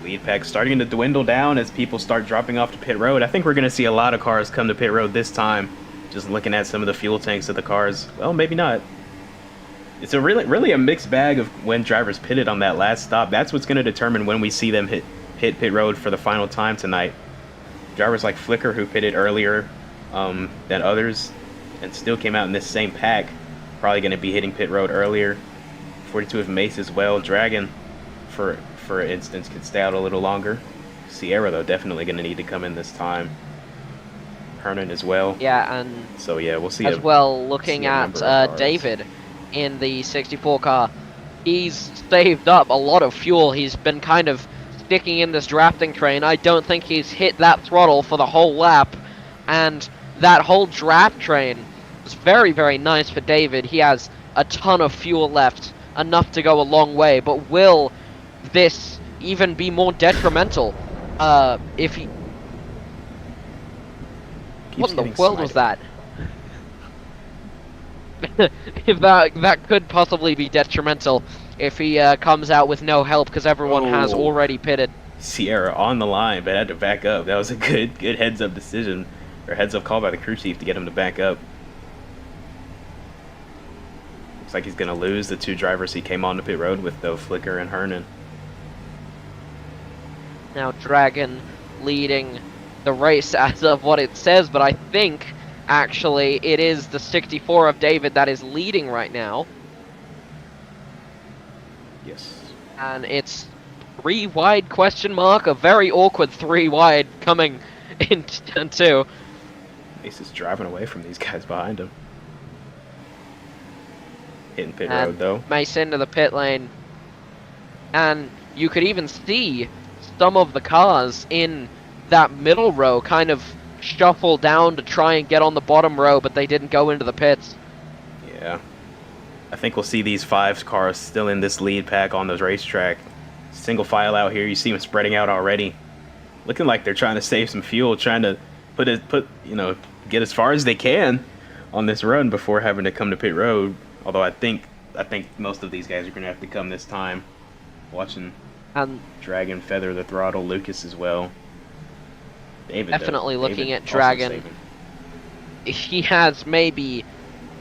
Lead pack starting to dwindle down as people start dropping off to pit road. I think we're going to see a lot of cars come to pit road this time. Just looking at some of the fuel tanks of the cars. Well, maybe not. It's a really a mixed bag of when drivers pitted on that last stop. That's what's going to determine when we see them hit pit road for the final time tonight. Drivers like Flicker, who pitted earlier than others and still came out in this same pack, probably going to be hitting pit road earlier. 42 of Mace as well. Dragon, for instance, could stay out a little longer. Sierra, though, definitely going to need to come in this time. Hernan as well. Yeah, and so yeah, we'll see. As well, looking at David in the 64 car, he's saved up a lot of fuel. He's been kind of sticking in this drafting train. I don't think he's hit that throttle for the whole lap, and that whole draft train was very, very nice for David. He has a ton of fuel left, enough to go a long way, but will this even be more detrimental if he... What in the world was that? If that could possibly be detrimental if he comes out with no help, because everyone has already pitted. Sierra on the line, but had to back up. That was a good heads-up decision, or heads-up call by the crew chief to get him to back up. Looks like he's going to lose the two drivers he came on to pit road with, though, Flicker and Hernan. Now Dragon leading the race as of what it says, but I think actually it is the 64 of David that is leading right now. Yes. And it's 3 wide question mark, a very awkward 3 wide coming in turn 2. Ace is driving away from these guys behind him. Hitting pit And road though. Mace into the pit lane. And you could even see some of the cars in that middle row kind of shuffle down to try and get on the bottom row, but they didn't go into the pits. Yeah. I think we'll see these 5 cars still in this lead pack on the racetrack. Single file out here. You see them spreading out already. Looking like they're trying to save some fuel, trying to get as far as they can on this run before having to come to pit road. Although I think most of these guys are going to have to come this time. Watching Dragon feather the throttle, Lucas as well. David, definitely looking David at Dragon. He has maybe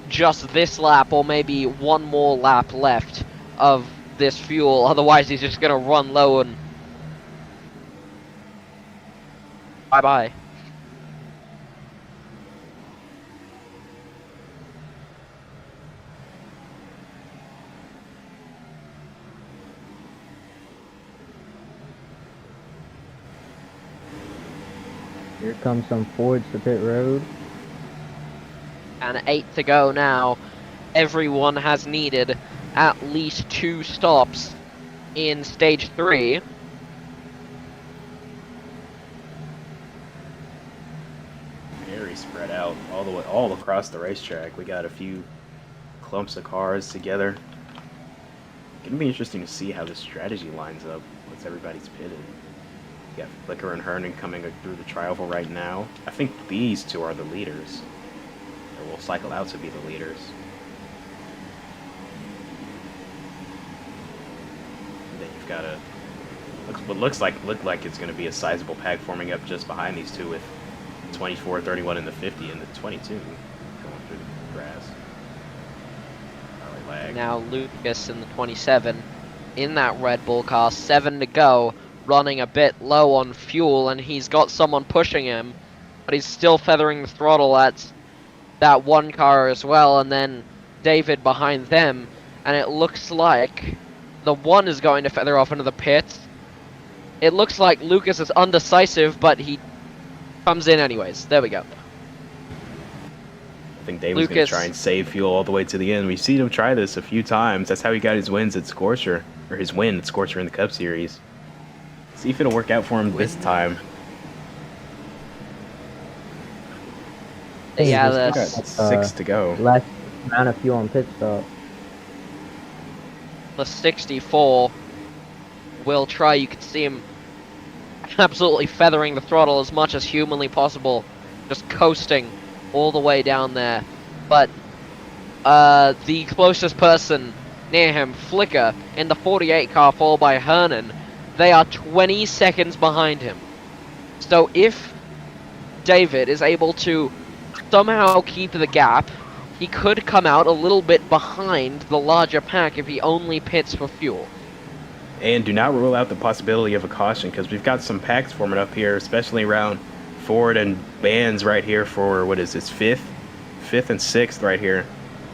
just this lap or maybe one more lap left of this fuel. Otherwise, he's just going to run low and bye-bye. Here comes some Fords to pit road. And 8 to go now. Everyone has needed at least 2 stops in stage 3. Very spread out all across the racetrack. We got a few clumps of cars together. Gonna be interesting to see how the strategy lines up once everybody's pitted. You got Flicker and Hernan coming through the tri-oval right now. I think these 2 are the leaders. Or will cycle out to be the leaders. And then you've got what looks like it's going to be a sizable pack forming up just behind these 2 with 24, 31 in the 50 and the 22 going through the grass. Lag. Now Lucas in the 27 in that Red Bull car, 7 to go, running a bit low on fuel, and he's got someone pushing him, but he's still feathering the throttle at that one car as well, and then David behind them, and it looks like the one is going to feather off into the pits. It looks like Lucas is undecisive, but he comes in anyways. There we go. I think David's going to try and save fuel all the way to the end. We've seen him try this a few times. That's how he got his wins at Scorcher, or his win at Scorcher in the Cup Series. See if it'll work out for him this time. Yeah, that's 6 to go. Less amount of fuel on pit stop. The 64 will try. You can see him absolutely feathering the throttle as much as humanly possible just coasting all the way down there. But the closest person near him, Flicker, in the 48 car, followed by Hernan, they are 20 seconds behind him. So if David is able to somehow keep the gap, he could come out a little bit behind the larger pack if he only pits for fuel. And do not rule out the possibility of a caution, because we've got some packs forming up here, especially around Ford and Bands right here for, what is this, fifth and sixth right here.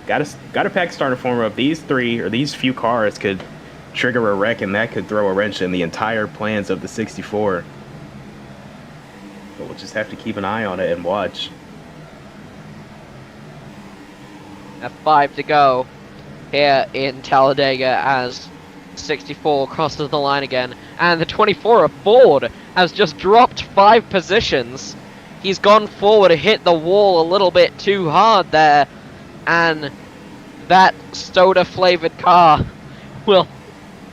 Got a pack starting to form up. These three, or these few cars, could trigger a wreck, and that could throw a wrench in the entire plans of the 64. But we'll just have to keep an eye on it and watch. F5 to go here in Talladega as 64 crosses the line again, and the 24 of Ford has just dropped 5 positions. He's gone forward, hit the wall a little bit too hard there, and that soda flavored car will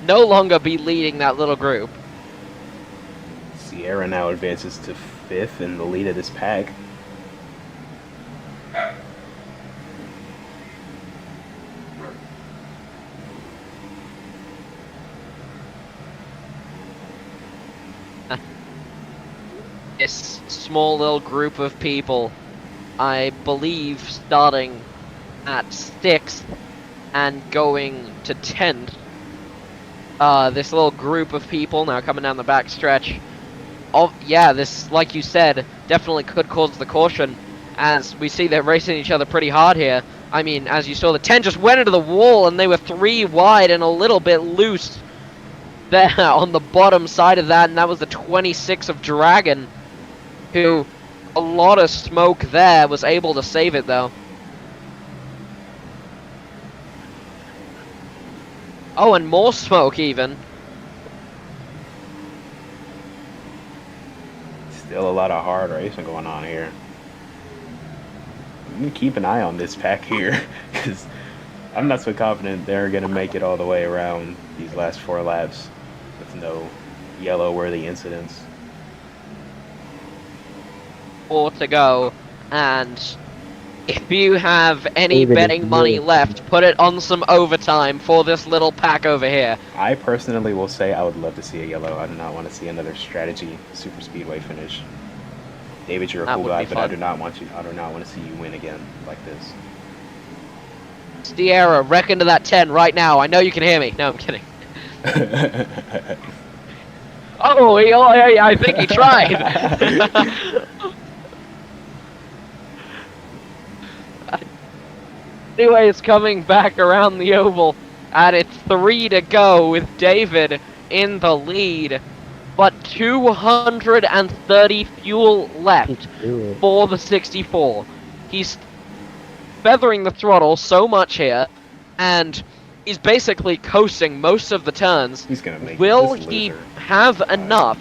no longer be leading that little group. Sierra now advances to 5th in the lead of this pack. This small little group of people, I believe, starting at 6th and going to 10th. This little group of people now coming down the back stretch. Oh, yeah, this, like you said, definitely could cause the caution, as we see they're racing each other pretty hard here. I mean, as you saw, the 10 just went into the wall, and they were 3 wide and a little bit loose there on the bottom side of that, and that was the 26 of Dragon, who, a lot of smoke there, was able to save it, though. Oh, and more smoke, even. Still a lot of hard racing going on here. I'm going to keep an eye on this pack here, because I'm not so confident they're going to make it all the way around these last 4 laps with no yellow-worthy incidents. 4 to go, and if you have any David, betting money left, put it on some overtime for this little pack over here. I personally will say I would love to see a yellow. I do not want to see another strategy super speedway finish. David, you're a That cool would guy, be but I fun. do not want to see you win again like this. Sierra, wreck into that 10 right now. I know you can hear me. No, I'm kidding. Oh, I think he tried. Anyway, it's coming back around the oval, and it's 3 to go with David in the lead, but 230 fuel left for the 64. He's feathering the throttle so much here, and he's basically coasting most of the turns. He's gonna make Will this he loser. have enough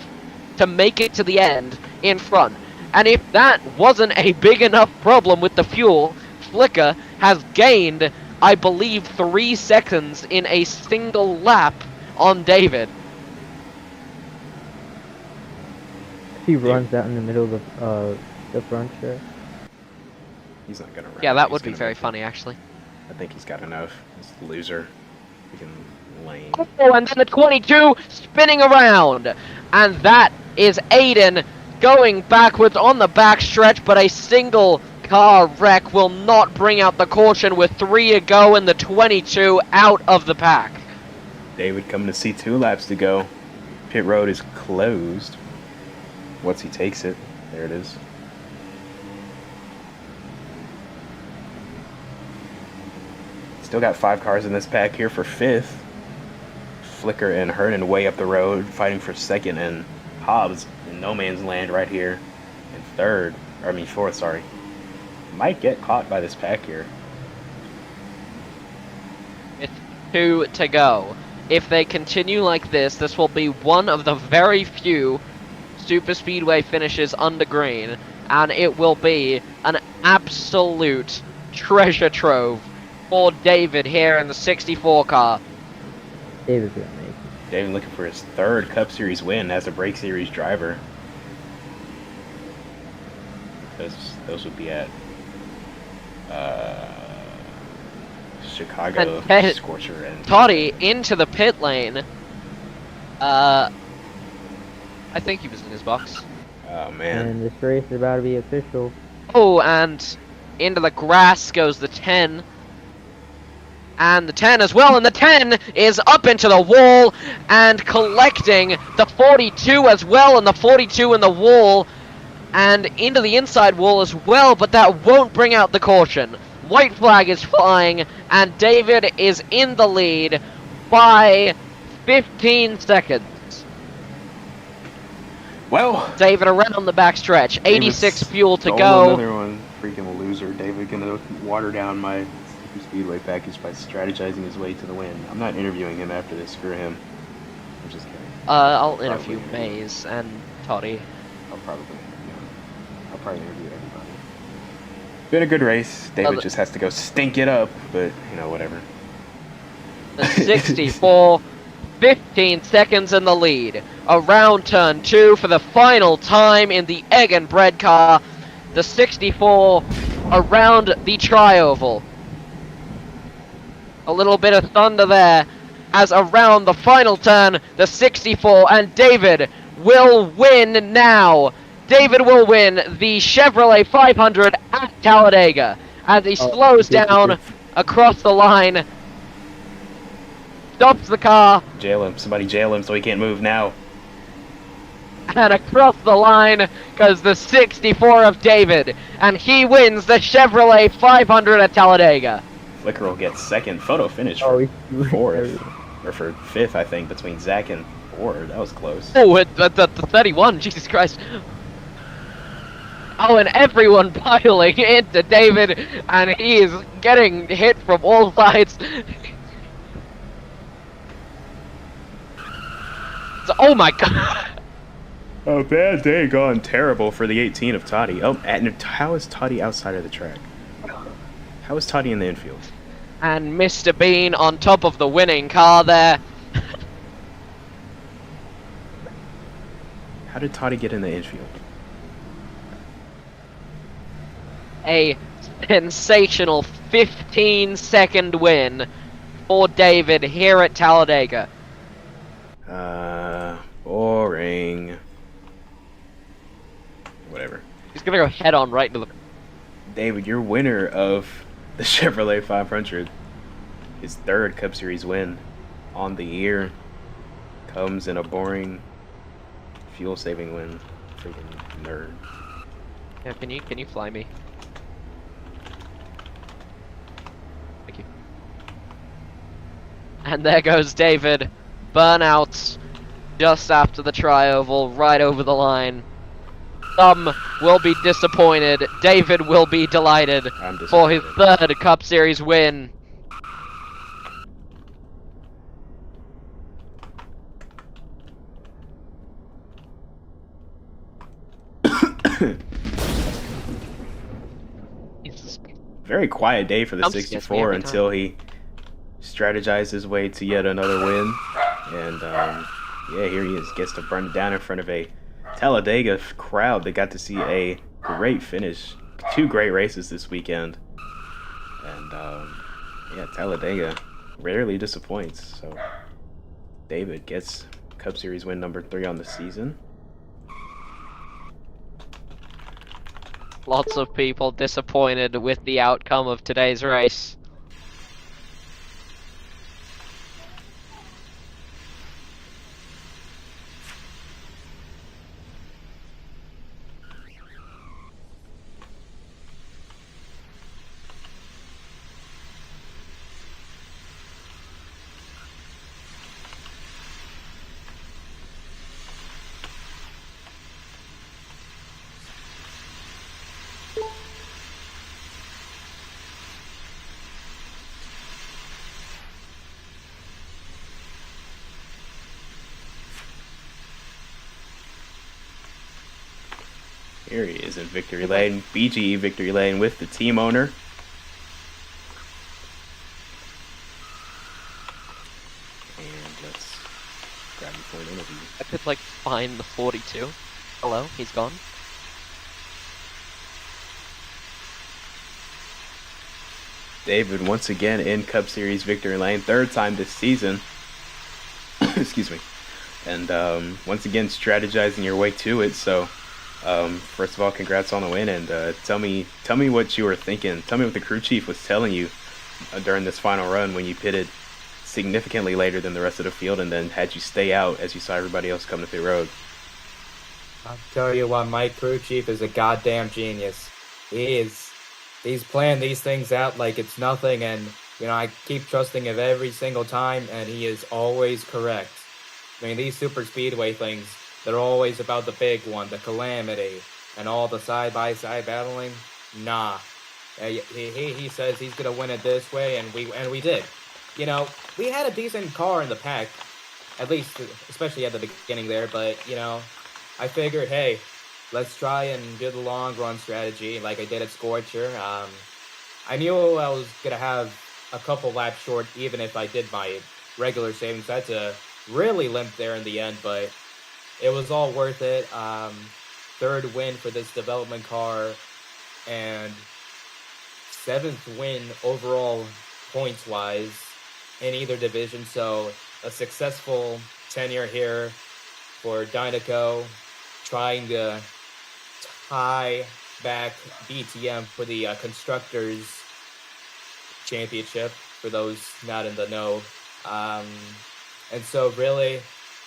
to make it to the end in front? And if that wasn't a big enough problem with the fuel, Flicker has gained, I believe, 3 seconds in a single lap on David. He runs out in the middle of the front stretch. He's not gonna run. Yeah, that He's would be gonna very make it. funny, actually. I think he's got enough. He's the loser. Freaking lame. Oh, and then the 22 spinning around. And that is Aiden going backwards on the backstretch, but a single car wreck will not bring out the caution with 3 to go and the 22 out of the pack. David coming to see 2 laps to go. Pit road is closed. Once he takes it, there it is. Still got 5 cars in this pack here for 5th. Flicker and Hernan way up the road, fighting for 2nd, and Hobbs in no man's land right here in 3rd. Or I mean 4th, sorry. Might get caught by this pack here. It's 2 to go. If they continue like this will be one of the very few super speedway finishes under green, and it will be an absolute treasure trove for David here in the 64 car. David's gonna make it. David looking for his 3rd Cup Series win as a Brake Series driver. Those would be at Chicago And Scorcher and Toddy into the pit lane. I think he was in his box. Oh man. And this race is about to be official. Oh, and into the grass goes the 10. And the 10 as well, and the 10 is up into the wall and collecting the 42 as well, and the 42 in the wall and into the inside wall as well, but that won't bring out the caution. White flag is flying, and David is in the lead by 15 seconds. Well, David around the backstretch, 86 fuel to stole go. Another one, freaking loser. David gonna water down my Speedway package by strategizing his way to the win. I'm not interviewing him after this. Screw him. I'm just kidding. I'll interview Maze and Toddy. I'll probably interview everybody. Been a good race. David just has to go stink it up, but you know, whatever. The 64, 15 seconds in the lead. Around turn 2 for the final time in the egg and bread car. The 64 around the tri-oval. A little bit of thunder there as around the final turn, the 64, and David will win now. David will win the Chevrolet 500 at Talladega as he slows down across the line, stops the car, Jail him. Somebody jail him so he can't move now. and across the line goes the 64 of David, and he wins the Chevrolet 500 at Talladega. Flicker will get second. Photo finish Oh, for fourth. Or for fifth, I think, between Zach and Ford. That was close. Oh, the 31, Jesus Christ. Oh, and everyone piling into David, and he is getting hit from all sides. Oh my god. A bad day gone terrible for the 18 of Toddy. Oh, and how is Toddy outside of the track? How is Toddy in the infield? And Mr. Bean on top of the winning car there. How did Toddy get in the infield? A sensational 15-second win for David here at Talladega. Boring. Whatever. He's gonna go head on right into the... David, you're winner of the Chevrolet 500. His third Cup Series win on the year comes in a boring fuel-saving win. Freaking nerd. Yeah, can you fly me? Thank you. And there goes David. Burnouts just after the tri-oval, right over the line. Some will be disappointed. David will be delighted for his third Cup Series win. Very quiet day for the Jumps gets me 64 every until he strategized his way to yet another win. And yeah, here he is, gets to burn it down in front of a Talladega crowd that got to see a great finish. Two great races this weekend. And yeah, Talladega rarely disappoints. So David gets Cup Series win number 3 on the season. Lots of people disappointed with the outcome of today's race. Here he is in victory lane, BGE victory lane with the team owner. And let's grab him for an interview. I could like find the 42. Hello, he's gone. David once again in Cup Series victory lane, third time this season. Excuse me. And once again, strategizing your way to it. So, first of all, congrats on the win, and tell me what you were thinking. Tell me what the crew chief was telling you during this final run when you pitted significantly later than the rest of the field, and then had you stay out as you saw everybody else come to pit road. I'll tell you what, my crew chief is a goddamn genius. He is. He's playing these things out like it's nothing, and I keep trusting him every single time, and he is always correct. I mean, these super speedway things, they're always about the big one, the calamity, and all the side-by-side battling. Nah. He says he's gonna win it this way, and we did. We had a decent car in the pack, at least, especially at the beginning there, but, I figured, hey, let's try and do the long run strategy like I did at Scorcher. I knew I was going to have a couple laps short even if I did my regular savings. I had to really limp there in the end, but it was all worth it. Third win for this development car and 7th win overall points-wise in either division. So a successful tenure here for Dynaco, trying to tie back BTM for the Constructors Championship, for those not in the know. And so really,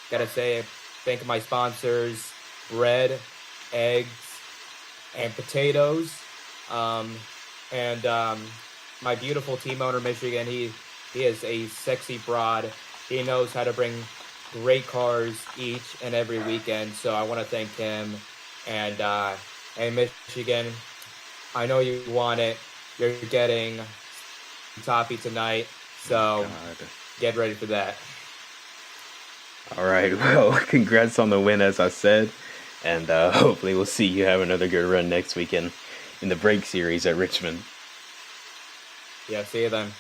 gotta say, thank my sponsors, bread, eggs, and potatoes. And my beautiful team owner, Michigan, he is a sexy broad. He knows how to bring great cars each and every weekend, so I want to thank him. And Michigan, I know you want it. You're getting Toppy tonight, so get ready for that. All right, well, congrats on the win, as I said, and hopefully we'll see you have another good run next weekend in the break series at Richmond. Yeah, see you then.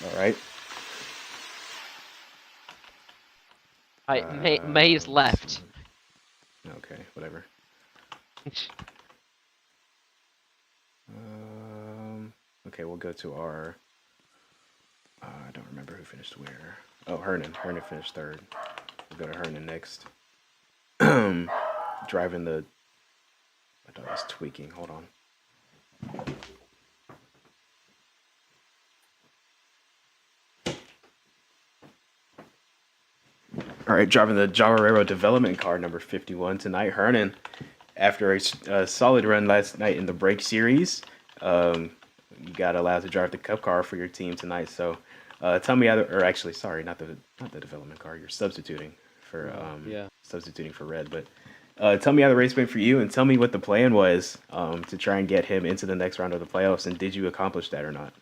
All right. May's left. Okay, whatever. Okay, we'll go to our... I don't remember who finished where. Oh, Hernan. Hernan finished third. We'll go to Hernan next. Driving the... My dog is tweaking. Hold on. All right, driving the Javarero development car number 51 tonight. Hernan, after a solid run last night in the break series, you got allowed to drive the cup car for your team tonight. So tell me, not the development car. You're substituting for Red. But tell me how the race went for you, and tell me what the plan was to try and get him into the next round of the playoffs. And did you accomplish that or not?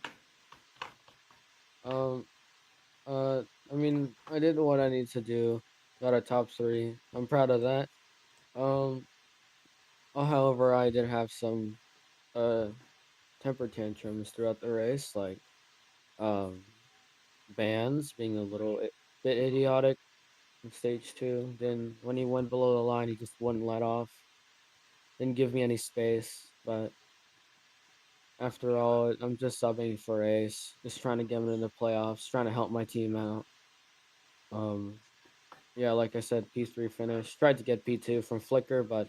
I mean, I did what I need to do. Got a top 3. I'm proud of that. However, I did have some temper tantrums throughout the race, like bands being a little bit idiotic in stage 2. Then when he went below the line, he just wouldn't let off. Didn't give me any space, but after all, I'm just subbing for Ace, just trying to get him into the playoffs, trying to help my team out. Yeah, like I said, P3 finish. Tried to get P2 from Flicker, but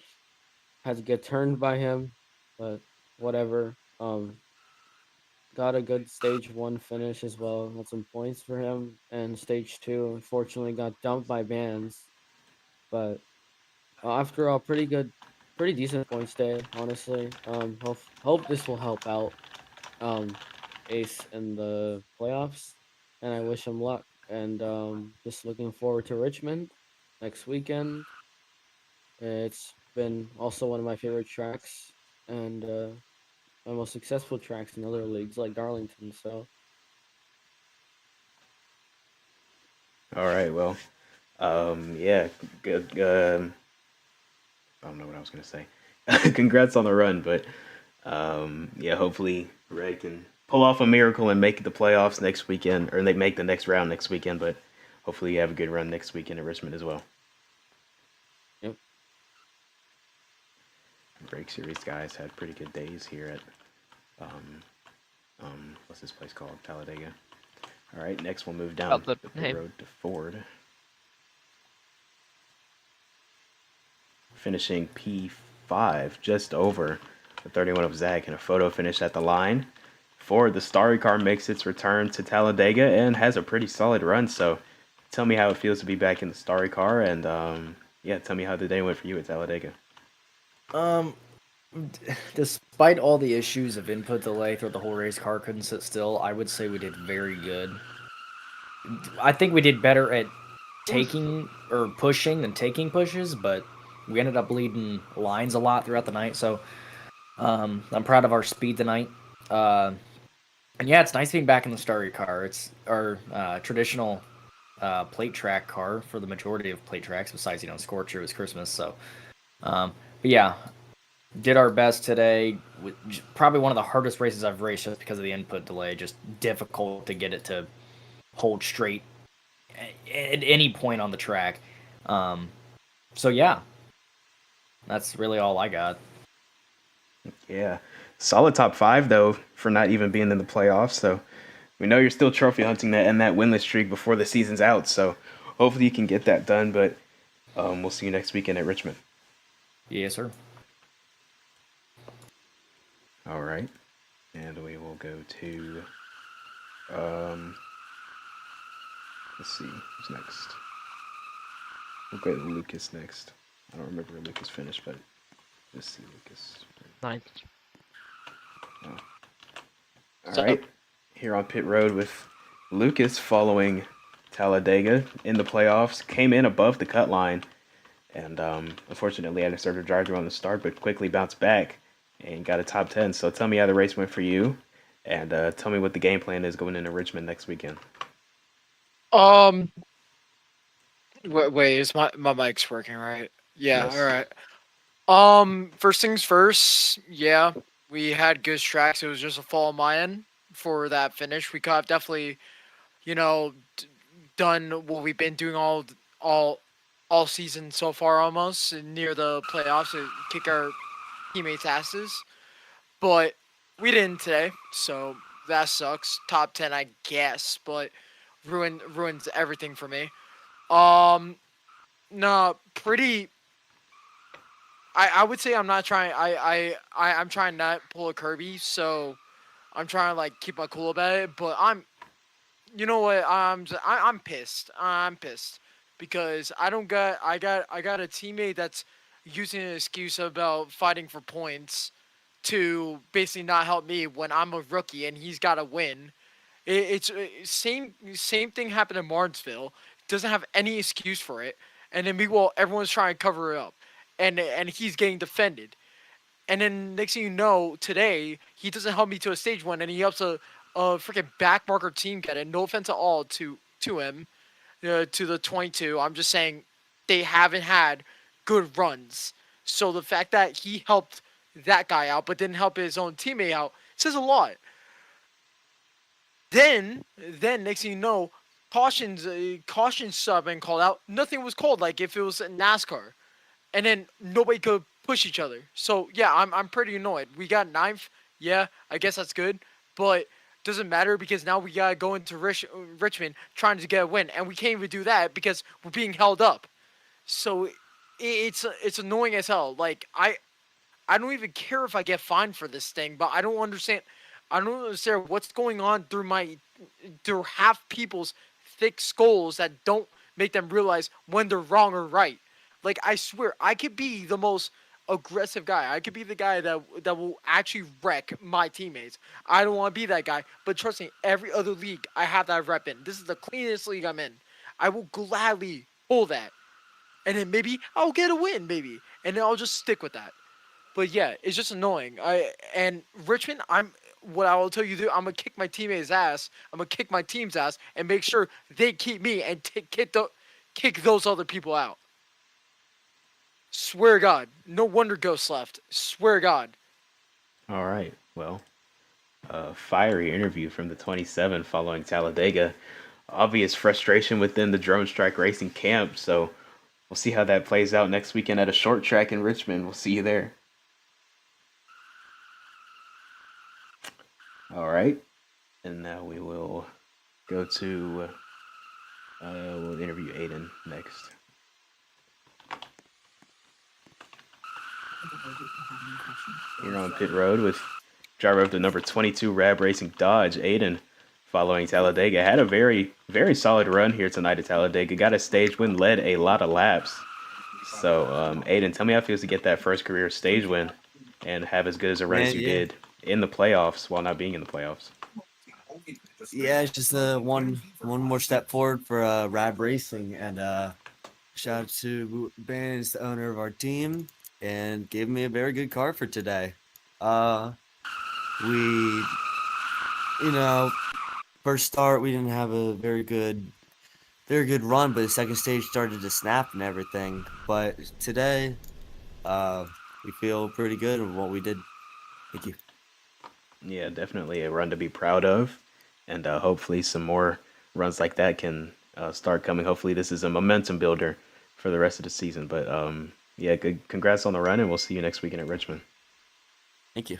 had to get turned by him. But whatever. Got a good stage 1 finish as well. Got some points for him. And stage 2, unfortunately, got dumped by Bands. But after all, pretty decent points day, honestly. Hope this will help out Ace in the playoffs. And I wish him luck. And just looking forward to Richmond next weekend. It's been also one of my favorite tracks and my most successful tracks in other leagues like Darlington. So, All right, well, yeah, good. I don't know what I was gonna say. Congrats on the run, but yeah, hopefully Red can pull off a miracle and make the playoffs next weekend, or they make the next round next weekend. But hopefully you have a good run next weekend at Richmond as well. yep. Break series guys had pretty good days here at what's this place called? Talladega. All right, next we'll move down Got the the pit name. road to Ford. Finishing P5, just over the 31 of Zach, and a photo finish at the line. Ford, the Starry car, makes its return to Talladega and has a pretty solid run. So tell me how it feels to be back in the Starry car, and yeah, tell me how the day went for you at Talladega. Despite all the issues of input delay throughout the whole race, car couldn't sit still. I would say we did very good. I think we did better at taking or pushing than taking pushes, but we ended up leading lines a lot throughout the night. So I'm proud of our speed tonight. And yeah, it's nice being back in the Starry car. It's our traditional plate track car for the majority of plate tracks, besides Scorcher was Christmas. So, but yeah, did our best today. Probably one of the hardest races I've raced just because of the input delay. Just difficult to get it to hold straight at any point on the track. So yeah, that's really all I got. Yeah, solid top 5 though for not even being in the playoffs. So we know you're still trophy hunting that and that winless streak before the season's out. So hopefully you can get that done. But we'll see you next weekend at Richmond. Yes, sir. All right, and we will go to let's see who's next. We'll go to Lucas next. I don't remember where Lucas finished, but let's see Lucas. 9th. All right, here on pit road with Lucas following Talladega in the playoffs, came in above the cut line, and unfortunately had to start a drive-through on the start, but quickly bounced back and got a top 10. So tell me how the race went for you, and tell me what the game plan is going into Richmond next weekend. Wait, is my mic's working, right? Yeah, Yes. all right. First things first, yeah, we had good tracks. It was just a fall on my end for that finish. We could have definitely, done what we've been doing all season so far, almost near the playoffs, to kick our teammates' asses. But we didn't today, so that sucks. Top 10, I guess, but ruins everything for me. No, pretty. I would say I'm not trying. I'm trying not pull a Kirby, so I'm trying to like keep my cool about it. But you know what? I'm pissed. I'm pissed because I got a teammate that's using an excuse about fighting for points to basically not help me when I'm a rookie and he's got to win. It's same thing happened in Martinsville. Doesn't have any excuse for it, and then meanwhile everyone's trying to cover it up, and he's getting defended. And then next thing you know, today he doesn't help me to a stage one, and he helps a freaking backmarker team get it. No offense at all to him, to the 22. I'm just saying they haven't had good runs. So the fact that he helped that guy out but didn't help his own teammate out says a lot. Then next thing you know, cautions have been called out. Nothing was called like if it was NASCAR, and then nobody could push each other. So yeah, I'm pretty annoyed. We got 9th. Yeah, I guess that's good, but doesn't matter because now we gotta go into Richmond trying to get a win, and we can't even do that because we're being held up. So it's annoying as hell. Like I don't even care if I get fined for this thing, but I don't understand. I don't understand what's going on through half people's thick skulls that don't make them realize when they're wrong or right. Like I swear, I could be the most aggressive guy. I could be the guy that will actually wreck my teammates. I don't want to be that guy, but trust me, every other league I have that rep in. This is the cleanest league I'm in. I will gladly pull that, and then maybe I'll get a win, maybe, and then I'll just stick with that. But yeah, it's just annoying. And Richmond, what I will tell you, I'm gonna kick my teammates' ass. I'm gonna kick my team's ass and make sure they keep me and kick those other people out. Swear to God, no wonder Ghost left. Swear to God. All right. Well, fiery interview from the 27 following Talladega. Obvious frustration within the Drone Strike Racing camp. So we'll see how that plays out next weekend at a short track in Richmond. We'll see you there. All right. And now we will go to, we'll interview Aiden next. Here on pit road with driver of the number 22 Rab Racing Dodge, Aiden, following Talladega. Had a very, very solid run here tonight at Talladega. Got a stage win, led a lot of laps. So, Aiden, tell me how it feels to get that first career stage win and have as good as a run as you did in the playoffs while not being in the playoffs. Yeah, it's just one more step forward for Rab Racing, and shout out to Ben, is the owner of our team, and gave me a very good car for today. We, first start we didn't have a very good run, but the second stage started to snap and everything. But today, we feel pretty good with what we did. Thank you. Yeah, definitely a run to be proud of, and hopefully some more runs like that can start coming. Hopefully this is a momentum builder for the rest of the season. But yeah, good. Congrats on the run, and we'll see you next weekend at Richmond. Thank you.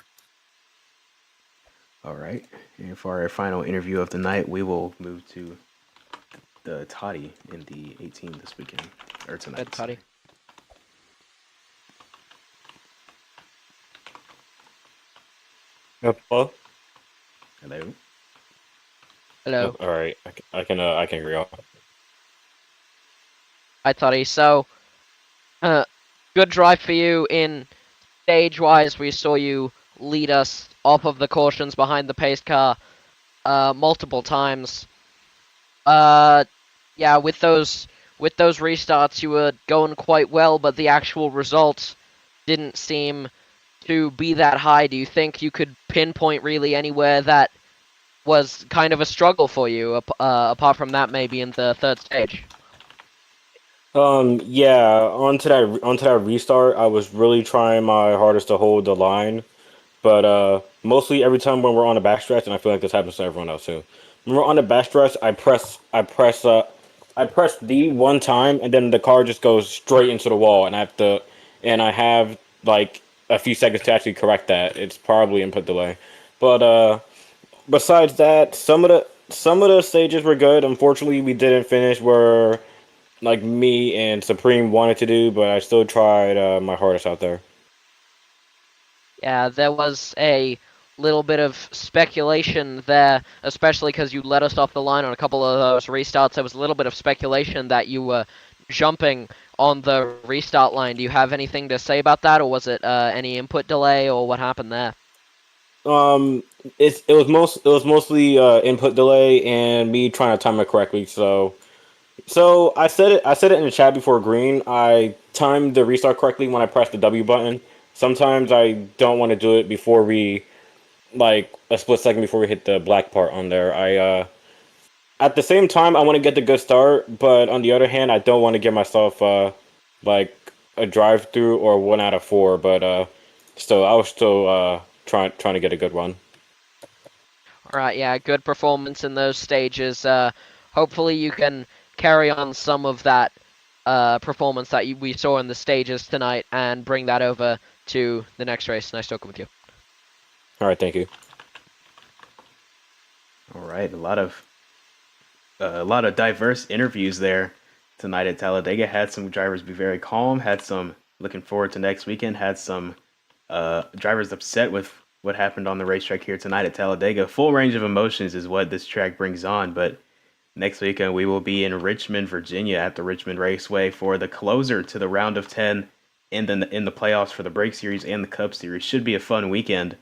All right, and for our final interview of the night, we will move to the Toddy in the 18 this weekend, or tonight. Good, Toddy. Hello. Hello. Hello. All right, I can hear y'all. Hi, Toddy. So, good drive for you in stage-wise. We saw you lead us off of the cautions behind the pace car multiple times. Yeah, with those restarts, you were going quite well, but the actual results didn't seem to be that high. Do you think you could pinpoint really anywhere that was kind of a struggle for you, apart from that maybe in the third stage? Yeah, onto that restart, I was really trying my hardest to hold the line, but mostly every time when we're on the backstretch, and I feel like this happens to everyone else too. When we're on the backstretch, I press D one time, and then the car just goes straight into the wall, and I have like a few seconds to actually correct that. It's probably input delay, but besides that, some of the stages were good. Unfortunately, we didn't finish where like me and Supreme wanted to do, but I still tried my hardest out there. Yeah, there was a little bit of speculation there, especially because you let us off the line on a couple of those restarts. There was a little bit of speculation that you were jumping on the restart line. Do you have anything to say about that, or was it any input delay, or what happened there? It was mostly input delay and me trying to time it correctly. So I said it in the chat before green. I timed the restart correctly when I pressed the W button. Sometimes I don't want to do it before we like a split second before we hit the black part on there. At the same time I want to get the good start, but on the other hand I don't want to give myself like a drive through or 1 out of 4. But still I was still trying to get a good run. All right, yeah, good performance in those stages. Hopefully you can carry on some of that performance that we saw in the stages tonight and bring that over to the next race. Nice talking with you. All right, thank you. All right, a lot of diverse interviews there tonight at Talladega. Had some drivers be very calm, had some looking forward to next weekend, had some drivers upset with what happened on the racetrack here tonight at Talladega. Full range of emotions is what this track brings on, but next weekend we will be in Richmond, Virginia at the Richmond Raceway for the closer to the round of 10 in the playoffs for the Break Series and the Cup Series. Should be a fun weekend.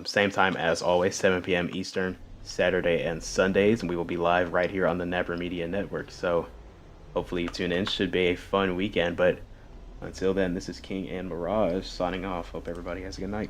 Same time as always, 7 p.m. Eastern, Saturday and Sundays, and we will be live right here on the NAPA Media Network. So hopefully you tune in. Should be a fun weekend, but until then, this is King and Mirage signing off. Hope everybody has a good night.